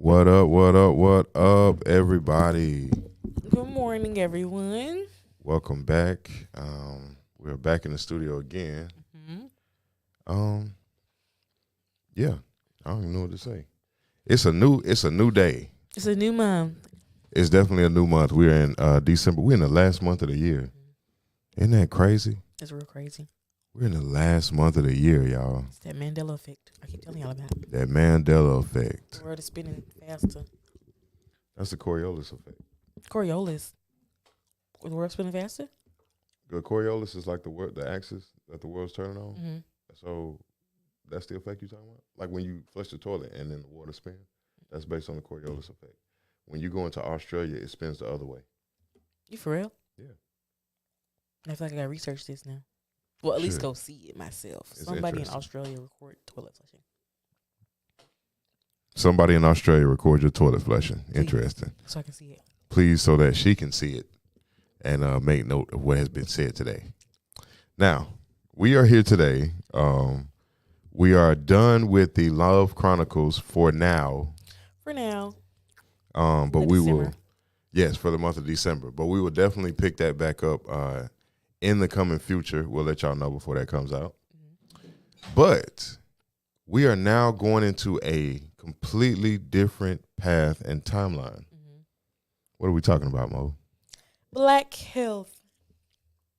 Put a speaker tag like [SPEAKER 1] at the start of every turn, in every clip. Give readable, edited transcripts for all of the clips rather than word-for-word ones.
[SPEAKER 1] What up, what up, what up, everybody?
[SPEAKER 2] Good morning, everyone.
[SPEAKER 1] Welcome back. We're back in the studio again.
[SPEAKER 2] hmm
[SPEAKER 1] Um, yeah, I don't even know what to say. It's a new day.
[SPEAKER 2] It's a new month.
[SPEAKER 1] It's definitely a new month. We're in December. We're in the last month of the year. Isn't that crazy?
[SPEAKER 2] It's real crazy.
[SPEAKER 1] We're in the last month of the year, y'all.
[SPEAKER 2] It's that Mandela effect. I keep telling y'all about it.
[SPEAKER 1] That Mandela effect.
[SPEAKER 2] The world is spinning faster.
[SPEAKER 1] That's the Coriolis effect.
[SPEAKER 2] Coriolis. The world spinning faster?
[SPEAKER 1] The Coriolis is like the axis that the world's turning on.
[SPEAKER 2] Mm-hmm.
[SPEAKER 1] So that's the effect you're talking about? Like when you flush the toilet and then the water spins? That's based on the Coriolis effect. When you go into Australia, it spins the other way.
[SPEAKER 2] You for real?
[SPEAKER 1] Yeah.
[SPEAKER 2] I feel like I gotta research this now. Well, at least
[SPEAKER 1] Should.
[SPEAKER 2] go see it myself.
[SPEAKER 1] It's
[SPEAKER 2] Somebody in
[SPEAKER 1] interesting.
[SPEAKER 2] Australia record toilet flushing.
[SPEAKER 1] Somebody in Australia record your toilet flushing.
[SPEAKER 2] Please.
[SPEAKER 1] Interesting.
[SPEAKER 2] So I can see it.
[SPEAKER 1] Please, so that she can see it and make note of what has been said today. Now, we are here today. We are done with the Love Chronicles for now.
[SPEAKER 2] For now.
[SPEAKER 1] But
[SPEAKER 2] For
[SPEAKER 1] we
[SPEAKER 2] December.
[SPEAKER 1] will, yes, for the month of December. But we will definitely pick that back up in the coming future. We'll let y'all know before that comes out.
[SPEAKER 2] Mm-hmm.
[SPEAKER 1] But we are now going into a completely different path and timeline.
[SPEAKER 2] Mm-hmm.
[SPEAKER 1] What are we talking about, Mo?
[SPEAKER 2] Black health.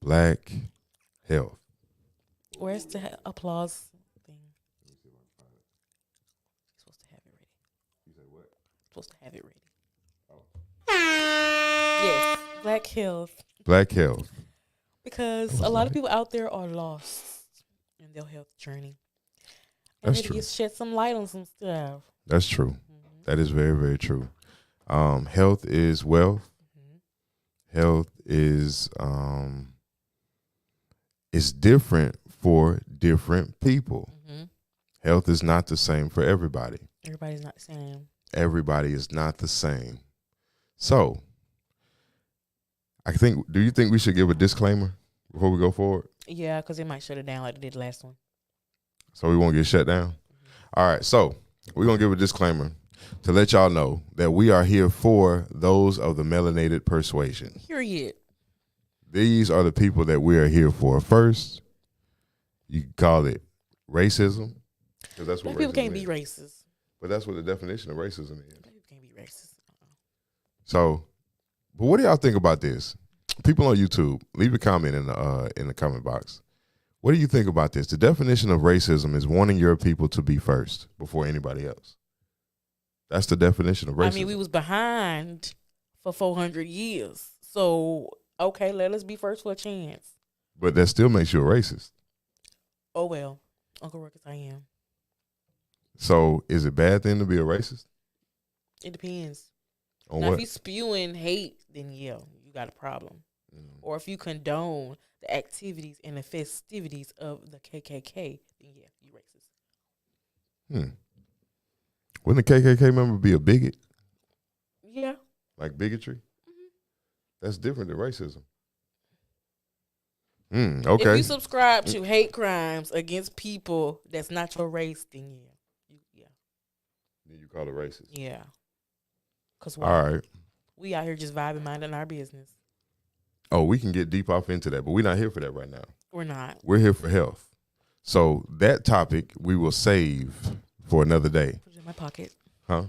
[SPEAKER 1] Black health.
[SPEAKER 2] Where's the applause thing? Supposed to have it ready.
[SPEAKER 1] You say what?
[SPEAKER 2] Supposed to have it ready.
[SPEAKER 1] Oh.
[SPEAKER 2] Yes, black health.
[SPEAKER 1] Black health.
[SPEAKER 2] Because a lot of people out there are lost in their health journey. And
[SPEAKER 1] That's
[SPEAKER 2] it
[SPEAKER 1] true.
[SPEAKER 2] just shed some light on some stuff.
[SPEAKER 1] That's true.
[SPEAKER 2] Mm-hmm.
[SPEAKER 1] That is very, very true. Health is wealth.
[SPEAKER 2] Mm-hmm.
[SPEAKER 1] Health is it's different for different people.
[SPEAKER 2] Mm-hmm.
[SPEAKER 1] Health is not the same for everybody.
[SPEAKER 2] Everybody's not the same.
[SPEAKER 1] Everybody is not the same. So, do you think we should give a disclaimer before we go forward?
[SPEAKER 2] Yeah, because it might shut it down like they did the last one.
[SPEAKER 1] So we won't get shut down? All right, so we're going to give a disclaimer to let y'all know that we are here for those of the melanated persuasion.
[SPEAKER 2] Period.
[SPEAKER 1] These are the people that we are here for. First, you can call it racism, because that's what
[SPEAKER 2] Black people
[SPEAKER 1] racism
[SPEAKER 2] can't
[SPEAKER 1] is.
[SPEAKER 2] be racist.
[SPEAKER 1] But that's what the definition of racism is.
[SPEAKER 2] Black people can't be racist.
[SPEAKER 1] So, but what do y'all think about this? People on YouTube, leave a comment in the comment box. What do you think about this? The definition of racism is wanting your people to be first before anybody else. That's the definition of racism.
[SPEAKER 2] I mean, we was behind for 400 years. So, okay, let us be first for a chance.
[SPEAKER 1] But that still makes you a racist.
[SPEAKER 2] Oh, well. Uncle Ruckus, I am.
[SPEAKER 1] So, is it a bad thing to be a racist?
[SPEAKER 2] It depends.
[SPEAKER 1] On
[SPEAKER 2] Now,
[SPEAKER 1] what?
[SPEAKER 2] if you spewing hate, then yeah, you got a problem. Or if you condone the activities and the festivities of the KKK, then yeah, you racist.
[SPEAKER 1] Wouldn't a KKK member be a bigot?
[SPEAKER 2] Yeah.
[SPEAKER 1] Like bigotry?
[SPEAKER 2] Mm-hmm.
[SPEAKER 1] That's different than racism.
[SPEAKER 2] If
[SPEAKER 1] Okay.
[SPEAKER 2] you subscribe to hate crimes against people that's not your race, then yeah.
[SPEAKER 1] Then you call it racist.
[SPEAKER 2] Yeah. Because
[SPEAKER 1] All right.
[SPEAKER 2] we out here just vibing, minding our business.
[SPEAKER 1] Oh, we can get deep off into that, but we're not here for that right now.
[SPEAKER 2] We're not.
[SPEAKER 1] We're here for health. So that topic we will save for another day.
[SPEAKER 2] Put it in my pocket.
[SPEAKER 1] Huh?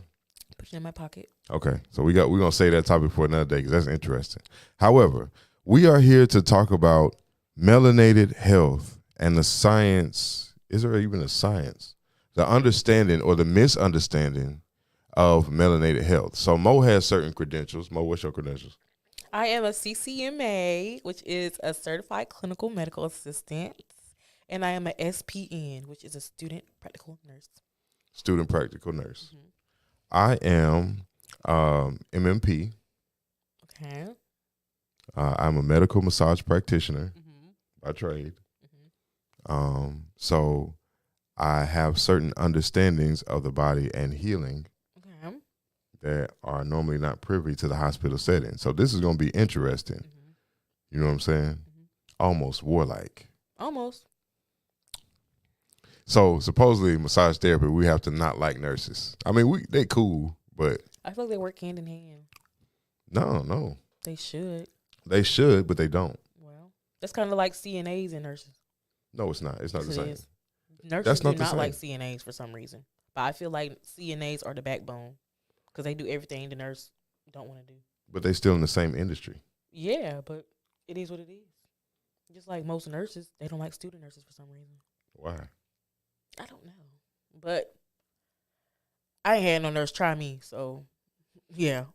[SPEAKER 2] Put it in my pocket.
[SPEAKER 1] Okay. So we're going to save that topic for another day because that's interesting. However, we are here to talk about melanated health and the science. Is there even a science? The understanding or the misunderstanding of melanated health. So Mo has certain credentials. Mo, what's your credentials?
[SPEAKER 2] I am a CCMA, which is a certified clinical medical assistant, and I am a SPN, which is a student practical nurse.
[SPEAKER 1] Student practical nurse.
[SPEAKER 2] Mm-hmm.
[SPEAKER 1] I am MMP.
[SPEAKER 2] Okay.
[SPEAKER 1] I'm a medical massage practitioner
[SPEAKER 2] Mm-hmm.
[SPEAKER 1] by trade.
[SPEAKER 2] Mm-hmm.
[SPEAKER 1] So I have certain understandings of the body and healing
[SPEAKER 2] Okay.
[SPEAKER 1] that are normally not privy to the hospital setting. So this is going to be interesting.
[SPEAKER 2] Mm-hmm.
[SPEAKER 1] You know what I'm saying?
[SPEAKER 2] Mm-hmm.
[SPEAKER 1] Almost warlike.
[SPEAKER 2] Almost.
[SPEAKER 1] So supposedly massage therapy, we have to not like nurses. I mean, they cool, But
[SPEAKER 2] I feel like they work hand in hand.
[SPEAKER 1] no,
[SPEAKER 2] They should.
[SPEAKER 1] they should, but they don't.
[SPEAKER 2] Well, that's kind of like CNAs and nurses.
[SPEAKER 1] No, it's not. It's not
[SPEAKER 2] Yes,
[SPEAKER 1] the
[SPEAKER 2] it
[SPEAKER 1] same.
[SPEAKER 2] is. Nurses
[SPEAKER 1] That's
[SPEAKER 2] do
[SPEAKER 1] not the
[SPEAKER 2] not like
[SPEAKER 1] same.
[SPEAKER 2] CNAs for some reason, but I feel like CNAs are the backbone because they do everything the nurse don't want to do.
[SPEAKER 1] But they still in the same industry.
[SPEAKER 2] Yeah, but it is what it is. Just like most nurses, they don't like student nurses for some reason.
[SPEAKER 1] Why?
[SPEAKER 2] I don't know, but I ain't had no nurse try me, so yeah.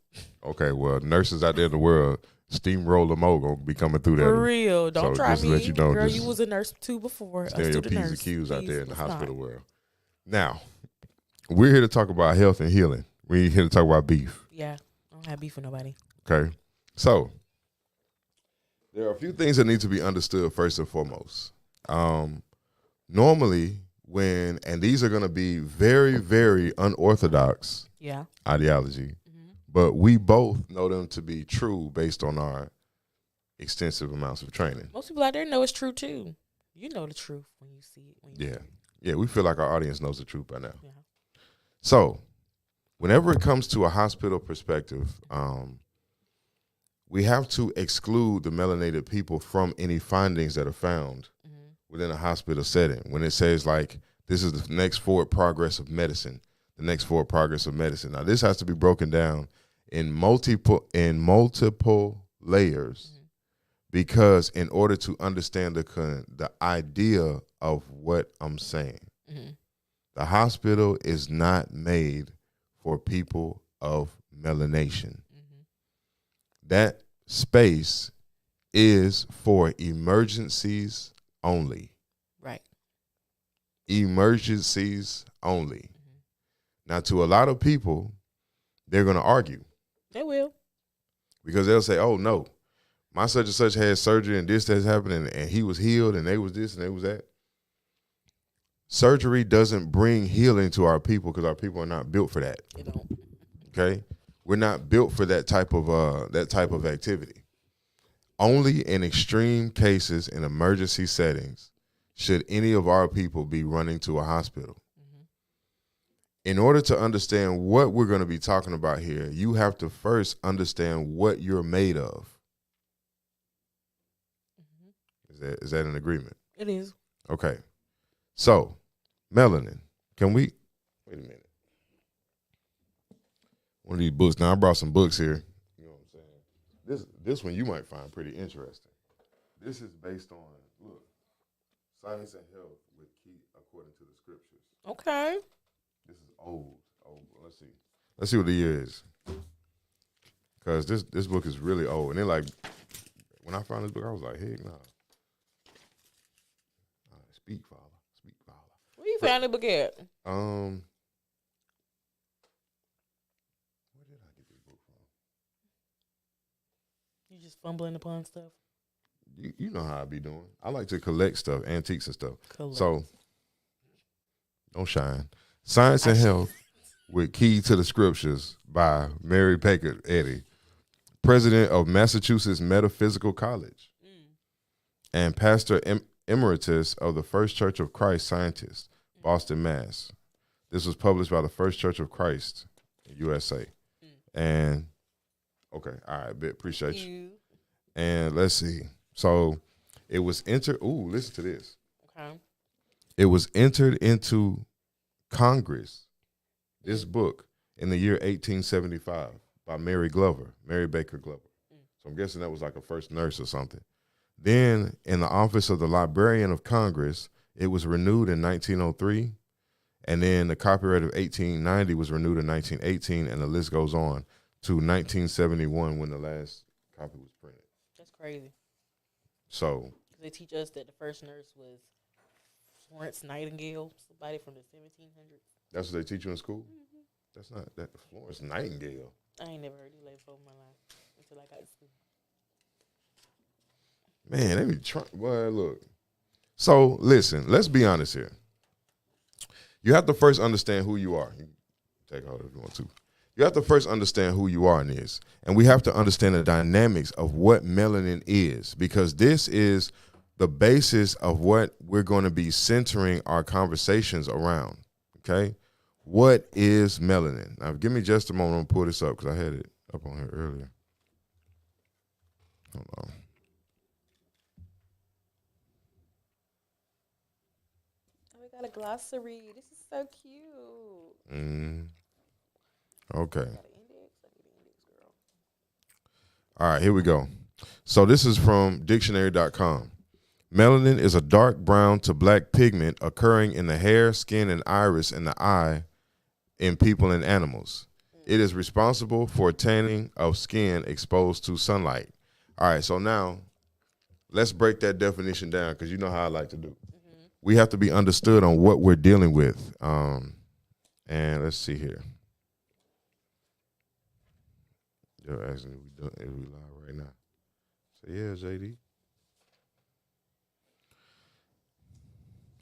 [SPEAKER 1] Okay, well, nurses out there in the world, Steamroller Mo gonna be coming through
[SPEAKER 2] For
[SPEAKER 1] there.
[SPEAKER 2] real, don't
[SPEAKER 1] So
[SPEAKER 2] try
[SPEAKER 1] just
[SPEAKER 2] me.
[SPEAKER 1] to let you know,
[SPEAKER 2] Girl,
[SPEAKER 1] just
[SPEAKER 2] you was a nurse too before. A
[SPEAKER 1] Stay your
[SPEAKER 2] student
[SPEAKER 1] P's
[SPEAKER 2] nurse.
[SPEAKER 1] and Q's out
[SPEAKER 2] Please,
[SPEAKER 1] there in the
[SPEAKER 2] let's
[SPEAKER 1] hospital
[SPEAKER 2] not.
[SPEAKER 1] world. Now, we're here to talk about health and healing. We're here to talk about beef.
[SPEAKER 2] Yeah, I don't have beef with nobody.
[SPEAKER 1] Okay, so there are a few things that need to be understood first and foremost. Normally, and these are going to be very, very unorthodox
[SPEAKER 2] Yeah.
[SPEAKER 1] ideology, but we both know them to be true based on our extensive amounts of training.
[SPEAKER 2] Most people out there know it's true too. You know the truth when you see it. When you
[SPEAKER 1] Yeah.
[SPEAKER 2] see it.
[SPEAKER 1] Yeah, we feel like our audience knows the truth by now.
[SPEAKER 2] Yeah.
[SPEAKER 1] So, whenever it comes to a hospital perspective, we have to exclude the melanated people from any findings that are found within a hospital setting. When it says like, this is the next forward progress of medicine, the next forward progress of medicine. Now, this has to be broken down in multiple layers because in order to understand the idea of what I'm saying, the hospital is not made for people of melanation. That space is for emergencies only.
[SPEAKER 2] Right.
[SPEAKER 1] Emergencies only. Now, to a lot of people, they're going to argue
[SPEAKER 2] They will.
[SPEAKER 1] because they'll say, oh, no, my such and such had surgery and this has happened and he was healed and they was this and they was that. Surgery doesn't bring healing to our people because our people are not built for that.
[SPEAKER 2] They don't.
[SPEAKER 1] Okay? We're not built for that type of activity. Only in extreme cases in emergency settings should any of our people be running to a hospital. In order to understand what we're going to be talking about here, you have to first understand what you're made of. Is that an agreement?
[SPEAKER 2] It is.
[SPEAKER 1] Okay. So, melanin. Can we wait a minute? One of these books. Now I brought some books here. You know what I'm saying? This one you might find pretty interesting. This is based on Science and Health with Key according to the scriptures.
[SPEAKER 2] Okay.
[SPEAKER 1] This is old. Let's see. Let's see what the year is. Because this book is really old. And then like when I found this book, I was like, heck no. Speak, Father. Speak, Father.
[SPEAKER 2] Where you found the book at?
[SPEAKER 1] Where did I get this book from?
[SPEAKER 2] You just fumbling upon stuff?
[SPEAKER 1] You know how I be doing. I like to collect stuff, antiques and stuff.
[SPEAKER 2] Collect.
[SPEAKER 1] So, don't shine. Science and Health with Key to the Scriptures by Mary Baker Eddy, president of Massachusetts Metaphysical College and pastor emeritus of the First Church of Christ Scientists, Boston, Mass. This was published by the First Church of Christ, USA. And, okay, all right, appreciate you. And let's see. So it was listen to this.
[SPEAKER 2] Okay.
[SPEAKER 1] It was entered into Congress, this book, in the year 1875 by Mary Baker Glover. So I'm guessing that was like a first nurse or something. Then in the office of the Librarian of Congress, it was renewed in 1903. And then the copyright of 1890 was renewed in 1918, and the list goes on to 1971 when the last copy was printed.
[SPEAKER 2] That's crazy.
[SPEAKER 1] So
[SPEAKER 2] they teach us that the first nurse was Florence Nightingale, somebody from the 1700s.
[SPEAKER 1] That's what they teach you in school? That's not that Florence Nightingale.
[SPEAKER 2] I ain't never heard you before in my life until I got to school.
[SPEAKER 1] Man, they be trying. Well, look. So listen, let's be honest here. You have to first understand who you are. You can take all if you want to. You have to first understand who you are in this. And we have to understand the dynamics of what melanin is, because this is the basis of what we're going to be centering our conversations around. Okay? What is melanin? Now, give me just a moment. I'm going to pull this up because I had it up on here earlier. Hold on.
[SPEAKER 2] Oh, we got a glossary. This is so cute.
[SPEAKER 1] Okay.
[SPEAKER 2] Got an index. I need an index, girl.
[SPEAKER 1] All right, here we go. So this is from dictionary.com. Melanin is a dark brown to black pigment occurring in the hair, skin, and iris in the eye in people and animals. It is responsible for tanning of skin exposed to sunlight. All right, so now let's break that definition down because you know how I like to do. We have to be understood on what we're dealing with. And let's see here. You're asking if we live right now. So yeah, JD.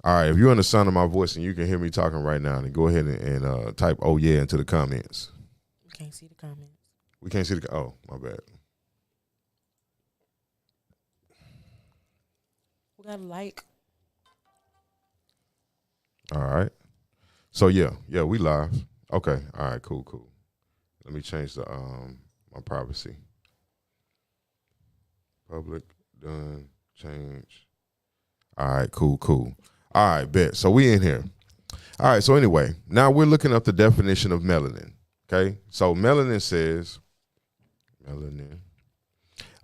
[SPEAKER 1] All right, if you're on the sound of my voice and you can hear me talking right now, then go ahead and type "oh yeah" into the comments.
[SPEAKER 2] We can't see the comments.
[SPEAKER 1] We can't see the. Oh, my bad.
[SPEAKER 2] We got a like.
[SPEAKER 1] All right. So yeah, we live. Okay. All right. Cool. Let me change the my privacy. Public done change. All right. Cool. All right, bet. So we in here. All right. So anyway, now we're looking up the definition of melanin. Okay. So melanin says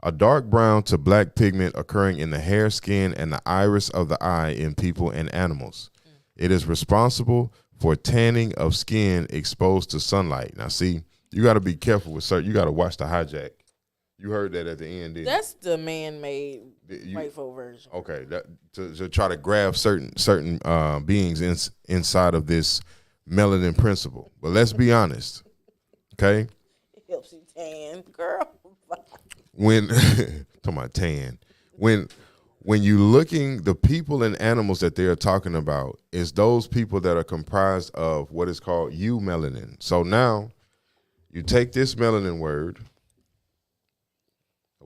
[SPEAKER 1] a dark brown to black pigment occurring in the hair, skin, and the iris of the eye in people and animals. It is responsible for tanning of skin exposed to sunlight. Now, see, you got to be careful with certain. You got to watch the hijack. You heard that at the end, didn't
[SPEAKER 2] That's the man-made
[SPEAKER 1] you?
[SPEAKER 2] white folk version.
[SPEAKER 1] Okay, to try to grab certain beings inside of this melanin principle. But let's be honest, okay?
[SPEAKER 2] It helps you tan, girl.
[SPEAKER 1] When talking about tan, when you looking, the people and animals that they are talking about is those people that are comprised of what is called eumelanin. So now you take this melanin word.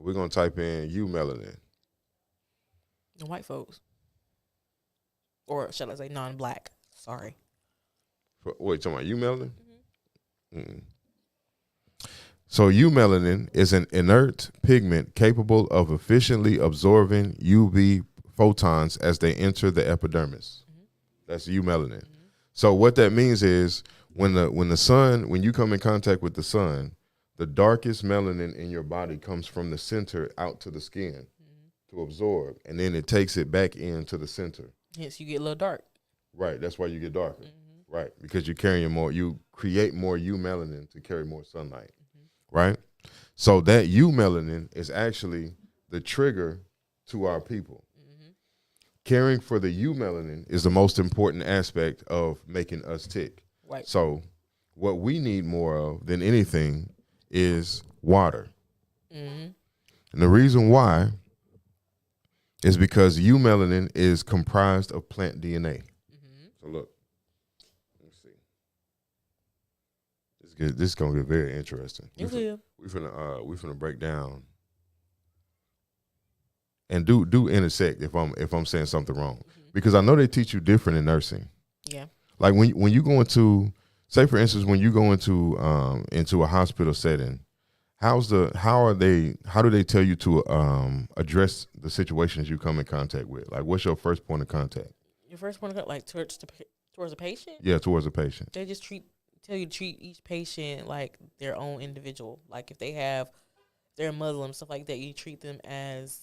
[SPEAKER 1] We're going to type in eumelanin.
[SPEAKER 2] The white folks. Or shall I say non-black? Sorry.
[SPEAKER 1] Wait, talking about eumelanin? Mm-hmm. So eumelanin is an inert pigment capable of efficiently absorbing UV photons as they enter the epidermis. That's eumelanin. So what that means is when you come in contact with the sun, the darkest melanin in your body comes from the center out to the skin to absorb, and then it takes it back into the center.
[SPEAKER 2] Yes, you get a little dark.
[SPEAKER 1] Right, that's why you get darker. Right, because you're carrying more, you create more eumelanin to carry more sunlight. Right? So that eumelanin is actually the trigger to our people. Caring for the eumelanin is the most important aspect of making us tick.
[SPEAKER 2] Right.
[SPEAKER 1] So what we need more of than anything is water. And the reason why is because eumelanin is comprised of plant DNA. So look, let's see. This is gonna get very interesting.
[SPEAKER 2] It will.
[SPEAKER 1] We're finna break down and do intersect if I'm saying something wrong, because I know they teach you different in nursing.
[SPEAKER 2] Yeah.
[SPEAKER 1] Like when you go into, say for instance, when you go into a hospital setting, how do they tell you to address the situations you come in contact with? Like, what's your first point of contact?
[SPEAKER 2] Your first point of contact, like towards a patient?
[SPEAKER 1] Yeah, towards a patient.
[SPEAKER 2] They just tell you to treat each patient like their own individual. Like if they're Muslim, stuff like that, you treat them as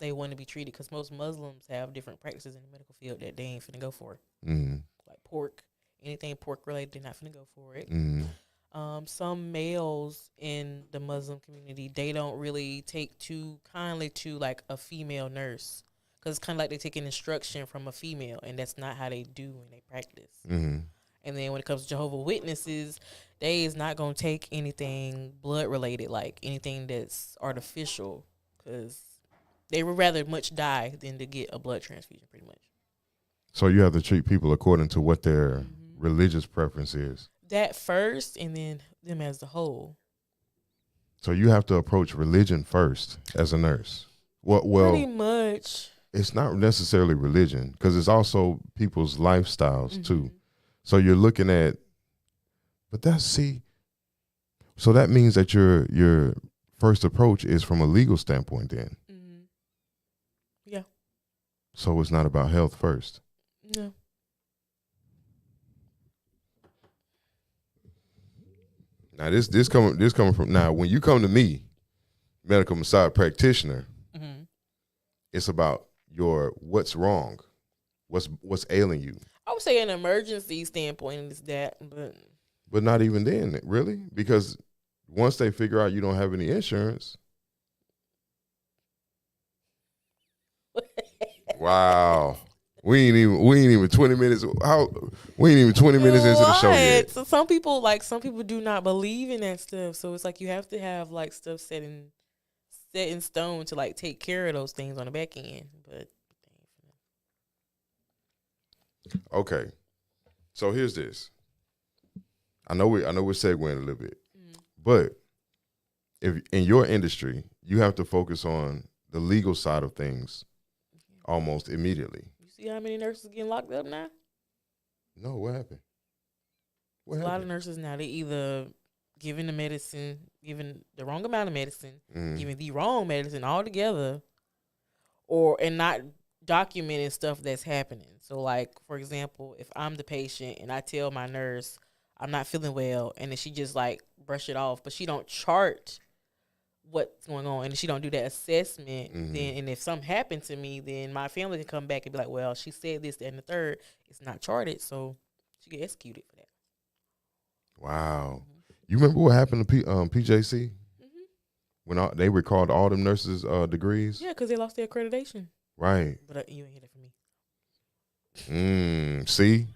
[SPEAKER 2] they want to be treated, because most Muslims have different practices in the medical field that they ain't finna go for. Like pork, anything pork related, they're not finna go for it. Some males in the Muslim community, they don't really take too kindly to like a female nurse, because it's kind of like they taking instruction from a female, and that's not how they do when they practice. And then when it comes to Jehovah's Witnesses, they is not going to take anything blood related, like anything that's artificial, because they would rather much die than to get a blood transfusion, pretty much.
[SPEAKER 1] So you have to treat people according to what their religious preference is.
[SPEAKER 2] That first, and then them as the whole.
[SPEAKER 1] So you have to approach religion first as a nurse. Well,
[SPEAKER 2] pretty much.
[SPEAKER 1] It's not necessarily religion, because it's also people's lifestyles too. So you're looking at But so that means that your first approach is from a legal standpoint then.
[SPEAKER 2] Mm-hmm. Yeah.
[SPEAKER 1] So it's not about health first.
[SPEAKER 2] No.
[SPEAKER 1] Now this coming from, now when you come to me, medical massage practitioner,
[SPEAKER 2] Mm-hmm.
[SPEAKER 1] it's about your what's wrong, what's ailing you.
[SPEAKER 2] I would say an emergency standpoint is that,
[SPEAKER 1] But not even then, really, because once they figure out you don't have any insurance. Wow. We ain't even 20 minutes. We ain't even 20 minutes into the show yet.
[SPEAKER 2] So some people do not believe in that stuff. So it's like you have to have like stuff set in stone to like take care of those things on the back end. But
[SPEAKER 1] okay. So here's this. I know we're segueing a little bit. But if in your industry, you have to focus on the legal side of things almost immediately.
[SPEAKER 2] You see how many nurses getting locked up now?
[SPEAKER 1] No, what happened?
[SPEAKER 2] A lot of nurses now, they either giving the medicine, giving the wrong amount of medicine, giving the wrong medicine altogether, and not documenting stuff that's happening. So like, for example, if I'm the patient and I tell my nurse I'm not feeling well, and then she just like brush it off, but she don't chart what's going on, and if she don't do that assessment, then, and if something happened to me, then my family can come back and be like, well, she said this, that, and the third. It's not charted, so she get executed for that.
[SPEAKER 1] Wow. You remember what happened to PJC? When they recalled all them nurses' degrees?
[SPEAKER 2] Yeah, because they lost their accreditation.
[SPEAKER 1] Right.
[SPEAKER 2] But you ain't hear that from me.
[SPEAKER 1] See?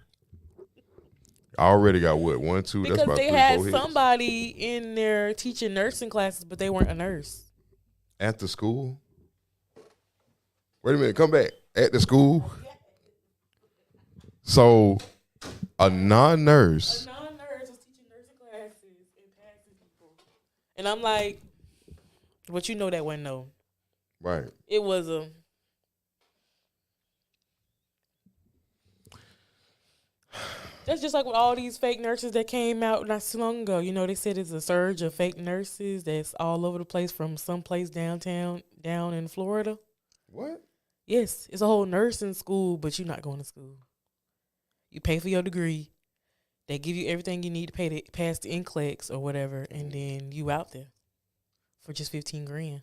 [SPEAKER 1] I already got what? 1, 2,
[SPEAKER 2] because
[SPEAKER 1] that's about
[SPEAKER 2] they
[SPEAKER 1] 3,
[SPEAKER 2] had
[SPEAKER 1] 4 hits.
[SPEAKER 2] somebody in there teaching nursing classes, but they weren't a nurse.
[SPEAKER 1] At the school? Wait a minute, come back. At the school? So, a non-nurse.
[SPEAKER 2] A non-nurse was teaching nursing classes and passing people. And I'm like, but you know that wasn't no.
[SPEAKER 1] Right.
[SPEAKER 2] It was a. That's just like with all these fake nurses that came out not too long ago. You know, they said it's a surge of fake nurses that's all over the place from someplace down in Florida.
[SPEAKER 1] What?
[SPEAKER 2] Yes, it's a whole nursing school, but you're not going to school. You pay for your degree. They give you everything you need to pay to pass the NCLEX or whatever, and then you out there for just $15,000.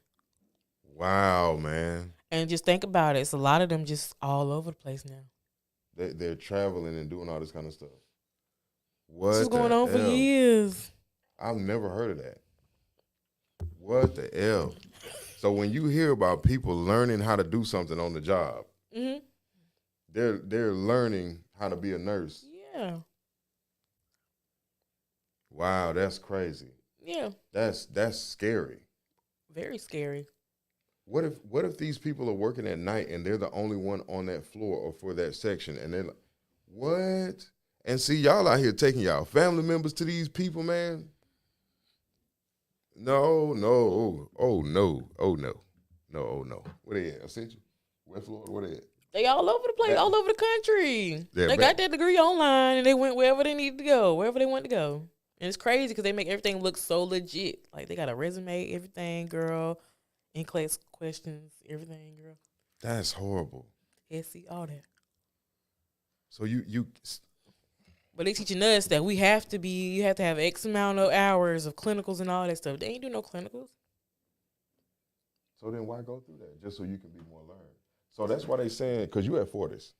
[SPEAKER 1] Wow, man.
[SPEAKER 2] And just think about it. It's a lot of them just all over the place now.
[SPEAKER 1] They're traveling and doing all this kind of stuff. What
[SPEAKER 2] This is going on for years.
[SPEAKER 1] I've never heard of that. What the hell? So when you hear about people learning how to do something on the job, they're learning how to be a nurse.
[SPEAKER 2] Yeah.
[SPEAKER 1] Wow, that's crazy.
[SPEAKER 2] Yeah.
[SPEAKER 1] That's scary.
[SPEAKER 2] Very scary.
[SPEAKER 1] What if these people are working at night and they're the only one on that floor or for that section, and they're like, what? And see, y'all out here taking y'all family members to these people, man. No. Oh no. Where they at? I sent you. West Florida, where they at?
[SPEAKER 2] They all over the place, all over the country. They got their degree online and they went wherever they needed to go, wherever they wanted to go. And it's crazy because they make everything look so legit. Like they got a resume, everything, girl. NCLEX questions, everything, girl.
[SPEAKER 1] That's horrible.
[SPEAKER 2] SC, all that.
[SPEAKER 1] So you
[SPEAKER 2] But they teaching us that you have to have X amount of hours of clinicals and all that stuff. They ain't do no clinicals.
[SPEAKER 1] So then why go through that? Just so you can be more learned. So that's why they saying, because you at Fortis.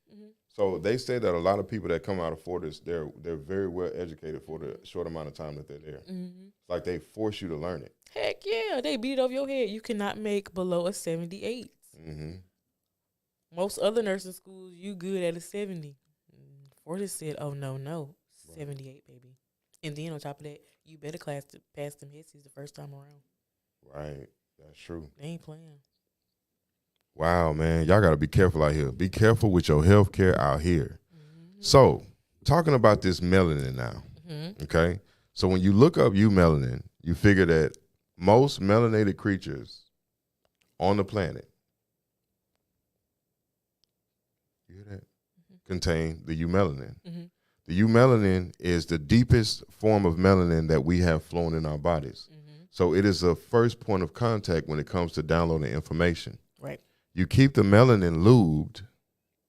[SPEAKER 1] So they say that a lot of people that come out of Fortis, they're very well educated for the short amount of time that they're there. It's like they force you to learn it.
[SPEAKER 2] Heck yeah, they beat it over your head. You cannot make below a 78. Most other nursing schools, you good at a 70. Fortis said, oh, no, 78, baby. And then on top of that, you better pass them HESIs the first time around.
[SPEAKER 1] Right, that's true.
[SPEAKER 2] They ain't playing.
[SPEAKER 1] Wow, man, y'all got to be careful out here. Be careful with your health care out here. So, talking about this melanin now, okay? So when you look up eumelanin, you figure that most melanated creatures on the planet, you hear that? Contain the eumelanin. The The eumelanin is the deepest form of melanin that we have flown in our bodies.
[SPEAKER 2] Mm-hmm.
[SPEAKER 1] So it is a first point of contact when it comes to downloading information.
[SPEAKER 2] Right.
[SPEAKER 1] You keep the melanin lubed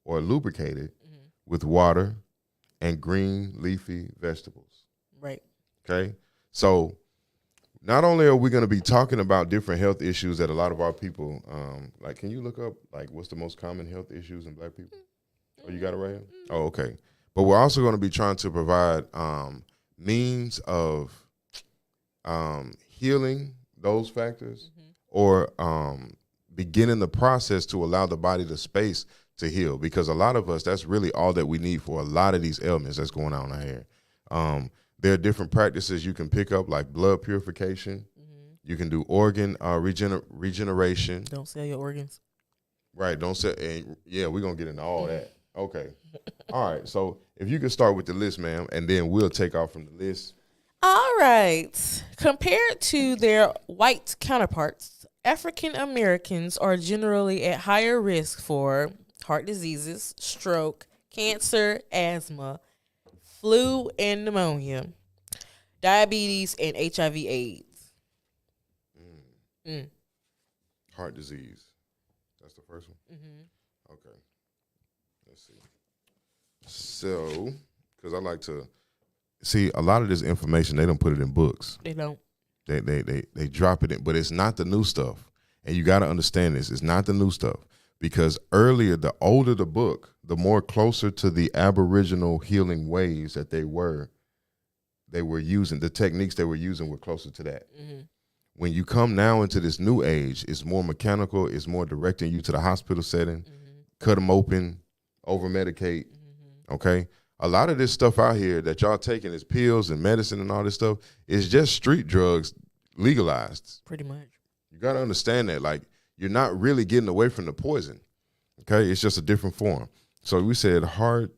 [SPEAKER 1] or lubricated
[SPEAKER 2] Mm-hmm.
[SPEAKER 1] with water and green leafy vegetables.
[SPEAKER 2] Right.
[SPEAKER 1] Okay? So not only are we going to be talking about different health issues that a lot of our people, like, can you look up, like, what's the most common health issues in black people? Oh, you got it right here? Oh, okay. But we're also going to be trying to provide means of healing those factors or beginning the process to allow the body the space to heal. Because a lot of us, that's really all that we need for a lot of these ailments that's going on out here. There are different practices you can pick up, like blood purification. Mm-hmm. You can do organ regeneration.
[SPEAKER 2] Don't sell your organs.
[SPEAKER 1] Right. Don't sell. And yeah, we're going to get into all that. Okay. All right. So if you could start with the list, ma'am, and then we'll take off from the list.
[SPEAKER 2] All right. Compared to their white counterparts, African Americans are generally at higher risk for heart diseases, stroke, cancer, asthma, flu and pneumonia, diabetes, and HIV/AIDS.
[SPEAKER 1] Heart disease. That's the first one?
[SPEAKER 2] Mm-hmm.
[SPEAKER 1] Okay. Let's see. So, because I like to see a lot of this information, they don't put it in books.
[SPEAKER 2] They don't.
[SPEAKER 1] They drop it in, but it's not the new stuff. And you got to understand this. It's not the new stuff. Because earlier, the older the book, the more closer to the Aboriginal healing ways that they were using. The techniques they were using were closer to that. Mm-hmm. When you come now into this new age, it's more mechanical. It's more directing you to the hospital setting, cut them open, over-medicate, okay? A lot of this stuff out here that y'all taking as pills and medicine and all this stuff is just street drugs legalized.
[SPEAKER 2] Pretty much.
[SPEAKER 1] You got to understand that. Like, you're not really getting away from the poison, okay? It's just a different form. So we said heart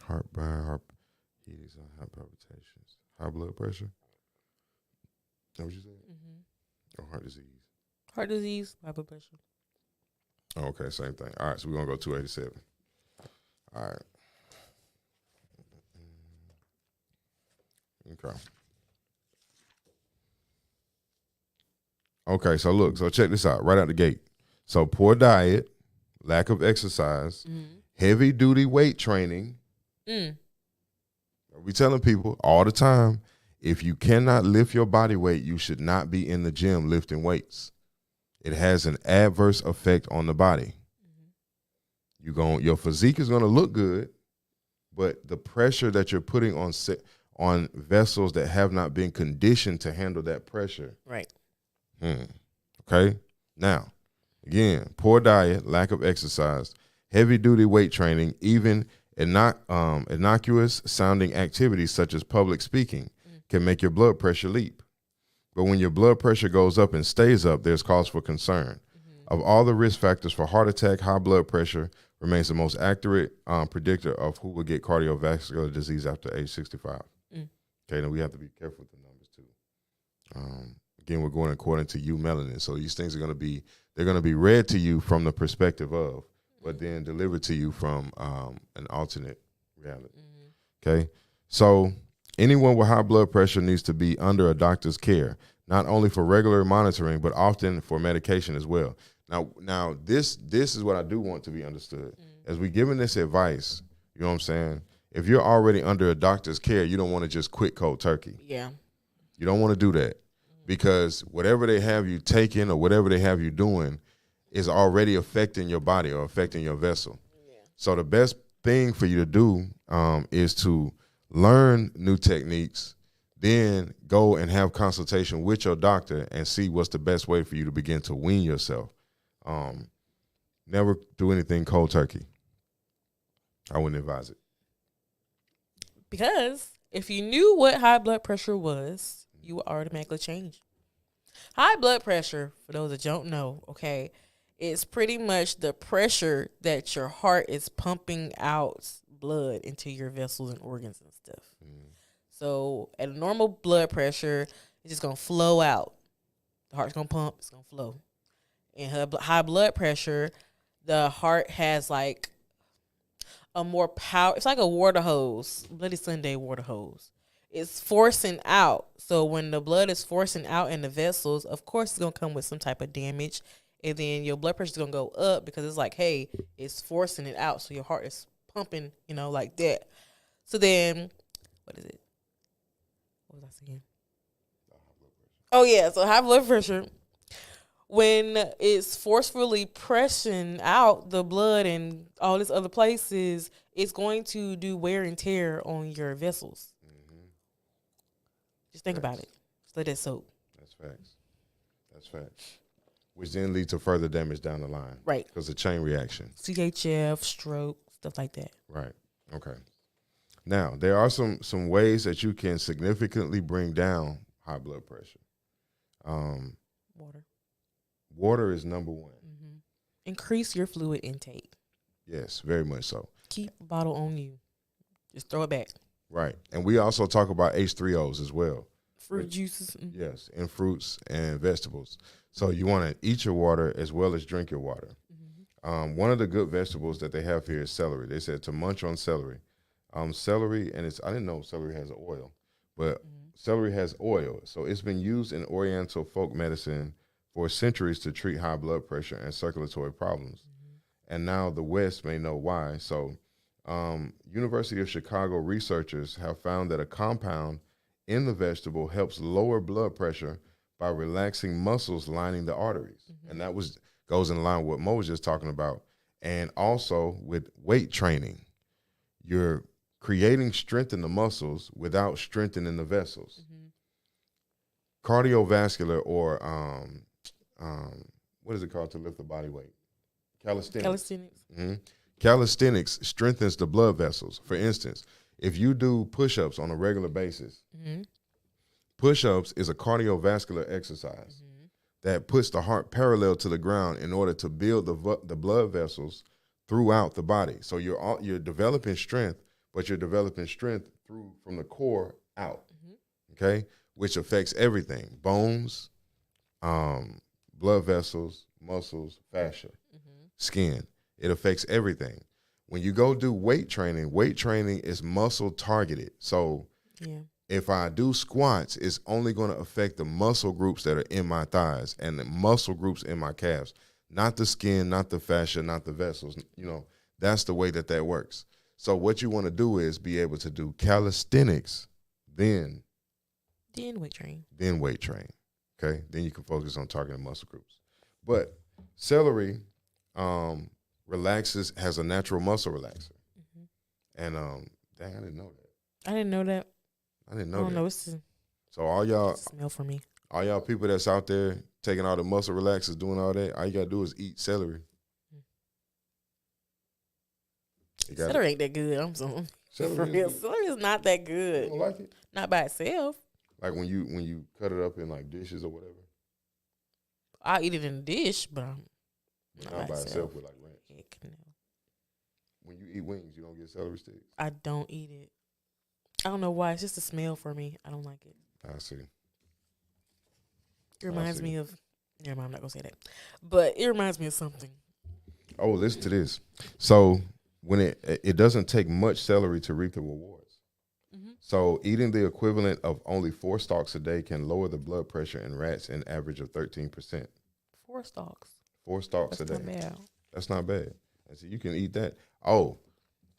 [SPEAKER 1] palpitations, high blood pressure. Is that what you said? Mm-hmm. Or heart disease?
[SPEAKER 2] Heart disease, high blood pressure.
[SPEAKER 1] Oh, okay, same thing. All right, so we're going to go 287. All right. Okay. Okay, so look, so check this out right out the gate. So poor diet, lack of exercise, heavy duty weight training. We telling people all the time, if you cannot lift your body weight, you should not be in the gym lifting weights. It has an adverse effect on the body. Your physique is going to look good, but the pressure that you're putting on vessels that have not been conditioned to handle that pressure.
[SPEAKER 2] Right.
[SPEAKER 1] Okay. Now, again, poor diet, lack of exercise, heavy duty weight training, even innocuous sounding activities such as public speaking can make your blood pressure leap. But when your blood pressure goes up and stays up, there's cause for concern. Of all the risk factors for heart attack, high blood pressure remains the most accurate predictor of who will get cardiovascular disease after age 65. Okay, then we have to be careful with the numbers too. Again, we're going according to eumelanin. So these things they're going to be read to you from the perspective of, but then delivered to you from an alternate reality. Okay, so anyone with high blood pressure needs to be under a doctor's care, not only for regular monitoring, but often for medication as well. Now this is what I do want to be understood. As we giving this advice, you know what I'm saying? If you're already under a doctor's care, you don't want to just quit cold turkey. Yeah. You don't want to do that because whatever they have you taking or whatever they have you doing is already affecting your body or affecting your vessel. Yeah. So the best thing for you to do is to learn new techniques, then go and have consultation with your doctor and see what's the best way for you to begin to wean yourself. Never do anything cold turkey. I wouldn't advise it.
[SPEAKER 2] Because if you knew what high blood pressure was, you would automatically change. High blood pressure, for those that don't know, okay, is pretty much the pressure that your heart is pumping out blood into your vessels and organs and stuff. So at a normal blood pressure, it's just going to flow out. The heart's going to pump, it's going to flow. And high blood pressure, the heart has like a more power. It's like a water hose, Bloody Sunday water hose. It's forcing out. So when the blood is forcing out in the vessels, of course it's gonna come with some type of damage, and then your blood pressure is gonna go up because it's like, hey, it's forcing it out. So your heart is pumping, like that. So then, what is it? What was I saying? Oh yeah, so high blood pressure. When it's forcefully pressing out the blood and all these other places, it's going to do wear and tear on your vessels. Mm-hmm. Just think about it. Just let that soak.
[SPEAKER 1] That's facts. That's facts. Which then leads to further damage down the line.
[SPEAKER 2] Right.
[SPEAKER 1] Because of chain reaction.
[SPEAKER 2] CHF, stroke, stuff like that.
[SPEAKER 1] Right. Okay. Now, there are some ways that you can significantly bring down high blood pressure.
[SPEAKER 2] Water.
[SPEAKER 1] Water is number one.
[SPEAKER 2] Mm-hmm. Increase your fluid intake.
[SPEAKER 1] Yes, very much so.
[SPEAKER 2] Keep a bottle on you. Just throw it back.
[SPEAKER 1] Right. And we also talk about H3Os as well.
[SPEAKER 2] Fruit juices. Mm-hmm.
[SPEAKER 1] Yes, in fruits and vegetables. So you want to eat your water as well as drink your water. Mm-hmm. One of the good vegetables that they have here is celery. They said to munch on celery. Celery, and I didn't know celery has oil, but celery has oil. So it's been used in Oriental folk medicine for centuries to treat high blood pressure and circulatory problems. Mm-hmm. And now the West may know why. So University of Chicago researchers have found that a compound in the vegetable helps lower blood pressure by relaxing muscles lining the arteries. Mm-hmm. And that goes in line with what Mo was just talking about. And also with weight training, you're creating strength in the muscles without strengthening the vessels. Mm-hmm. Cardiovascular or what is it called to lift the body weight? Calisthenics. Mm-hmm. Calisthenics strengthens the blood vessels. For instance, if you do push-ups on a regular basis, mm-hmm. push-ups is a cardiovascular exercise mm-hmm. that puts the heart parallel to the ground in order to build the blood vessels throughout the body. So you're developing strength, but you're developing strength from the core out, mm-hmm. okay, which affects everything: bones, blood vessels, muscles, fascia, mm-hmm. skin. It affects everything. When you go do weight training is muscle targeted. So if I do squats, it's only going to affect the muscle groups that are in my thighs and the muscle groups in my calves, not the skin, not the fascia, not the vessels. That's the way that works. So what you want to do is be able to do calisthenics, then
[SPEAKER 2] weight train.
[SPEAKER 1] Then weight train. Okay? Then you can focus on targeting muscle groups. But celery has a natural muscle relaxer. Mm-hmm. And dang, I didn't know that.
[SPEAKER 2] I didn't know that.
[SPEAKER 1] I didn't know that.
[SPEAKER 2] Know.
[SPEAKER 1] So all y'all
[SPEAKER 2] smell for me.
[SPEAKER 1] All y'all people that's out there taking all the muscle relaxers, doing all that, all you gotta do is eat celery.
[SPEAKER 2] Celery ain't that good. I'm sorry. Celery is not that good.
[SPEAKER 1] You don't like it?
[SPEAKER 2] Not by itself.
[SPEAKER 1] Like when you cut it up in like dishes or whatever.
[SPEAKER 2] I'll eat it in a dish, but
[SPEAKER 1] not by itself with like ranch.
[SPEAKER 2] Heck no.
[SPEAKER 1] When you eat wings, you don't get celery sticks?
[SPEAKER 2] I don't eat it. I don't know why. It's just a smell for me. I don't like it.
[SPEAKER 1] I see.
[SPEAKER 2] It reminds me of. Never mind, I'm not gonna say that. But it reminds me of something.
[SPEAKER 1] Oh, listen to this. So when it doesn't take much celery to reap the rewards. Mm-hmm. So eating the equivalent of only 4 stalks a day can lower the blood pressure in rats an average of 13%.
[SPEAKER 2] 4 stalks.
[SPEAKER 1] 4 stalks
[SPEAKER 2] That's
[SPEAKER 1] a day.
[SPEAKER 2] Not bad.
[SPEAKER 1] That's not bad. I see, you can eat that. Oh,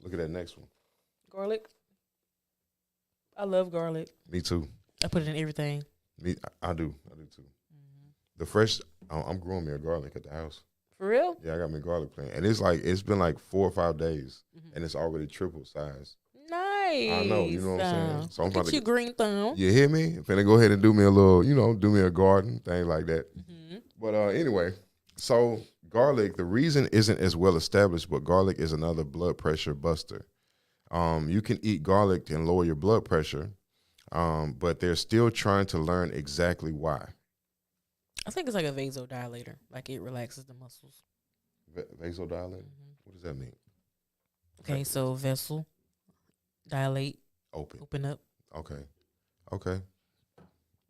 [SPEAKER 1] look at that next one.
[SPEAKER 2] Garlic. I love garlic.
[SPEAKER 1] Me too.
[SPEAKER 2] I put it in everything.
[SPEAKER 1] I do too. Mm-hmm. The fresh, I'm growing me a garlic at the house.
[SPEAKER 2] For real?
[SPEAKER 1] Yeah, I got me a garlic plant, and it's been like 4 or 5 days, mm-hmm. and it's already triple size.
[SPEAKER 2] Nice.
[SPEAKER 1] I know, you know what I'm saying. So I'm
[SPEAKER 2] about to green thumb.
[SPEAKER 1] You hear me? I'm finna go ahead and do me a little, do me a garden thing like that. Mm-hmm. But anyway, so garlic, the reason isn't as well established, but garlic is another blood pressure buster. You can eat garlic and lower your blood pressure, but they're still trying to learn exactly why.
[SPEAKER 2] I think it's like a vasodilator. Like it relaxes the muscles.
[SPEAKER 1] Vasodilator? Mm-hmm. What does that mean?
[SPEAKER 2] Okay, so vessel, dilate,
[SPEAKER 1] open
[SPEAKER 2] up.
[SPEAKER 1] Okay.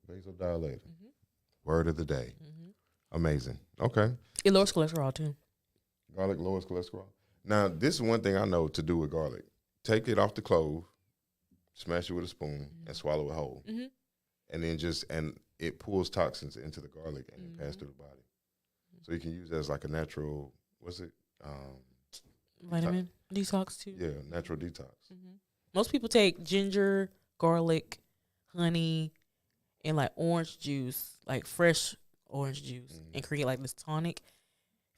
[SPEAKER 1] Vasodilator. Mm-hmm. Word of the day. Mm-hmm. Amazing. Okay.
[SPEAKER 2] It lowers cholesterol too.
[SPEAKER 1] Garlic lowers cholesterol. Now, this is one thing I know to do with garlic. Take it off the clove, smash it with a spoon, and swallow it whole.
[SPEAKER 2] Mm-hmm.
[SPEAKER 1] And then and it pulls toxins into the garlic and it passes through the body. So you can use it as like a natural, what's it?
[SPEAKER 2] Vitamin detox too.
[SPEAKER 1] Yeah, natural detox.
[SPEAKER 2] Mm-hmm. Most people take ginger, garlic, honey, and like orange juice, like fresh orange juice, and create like this tonic.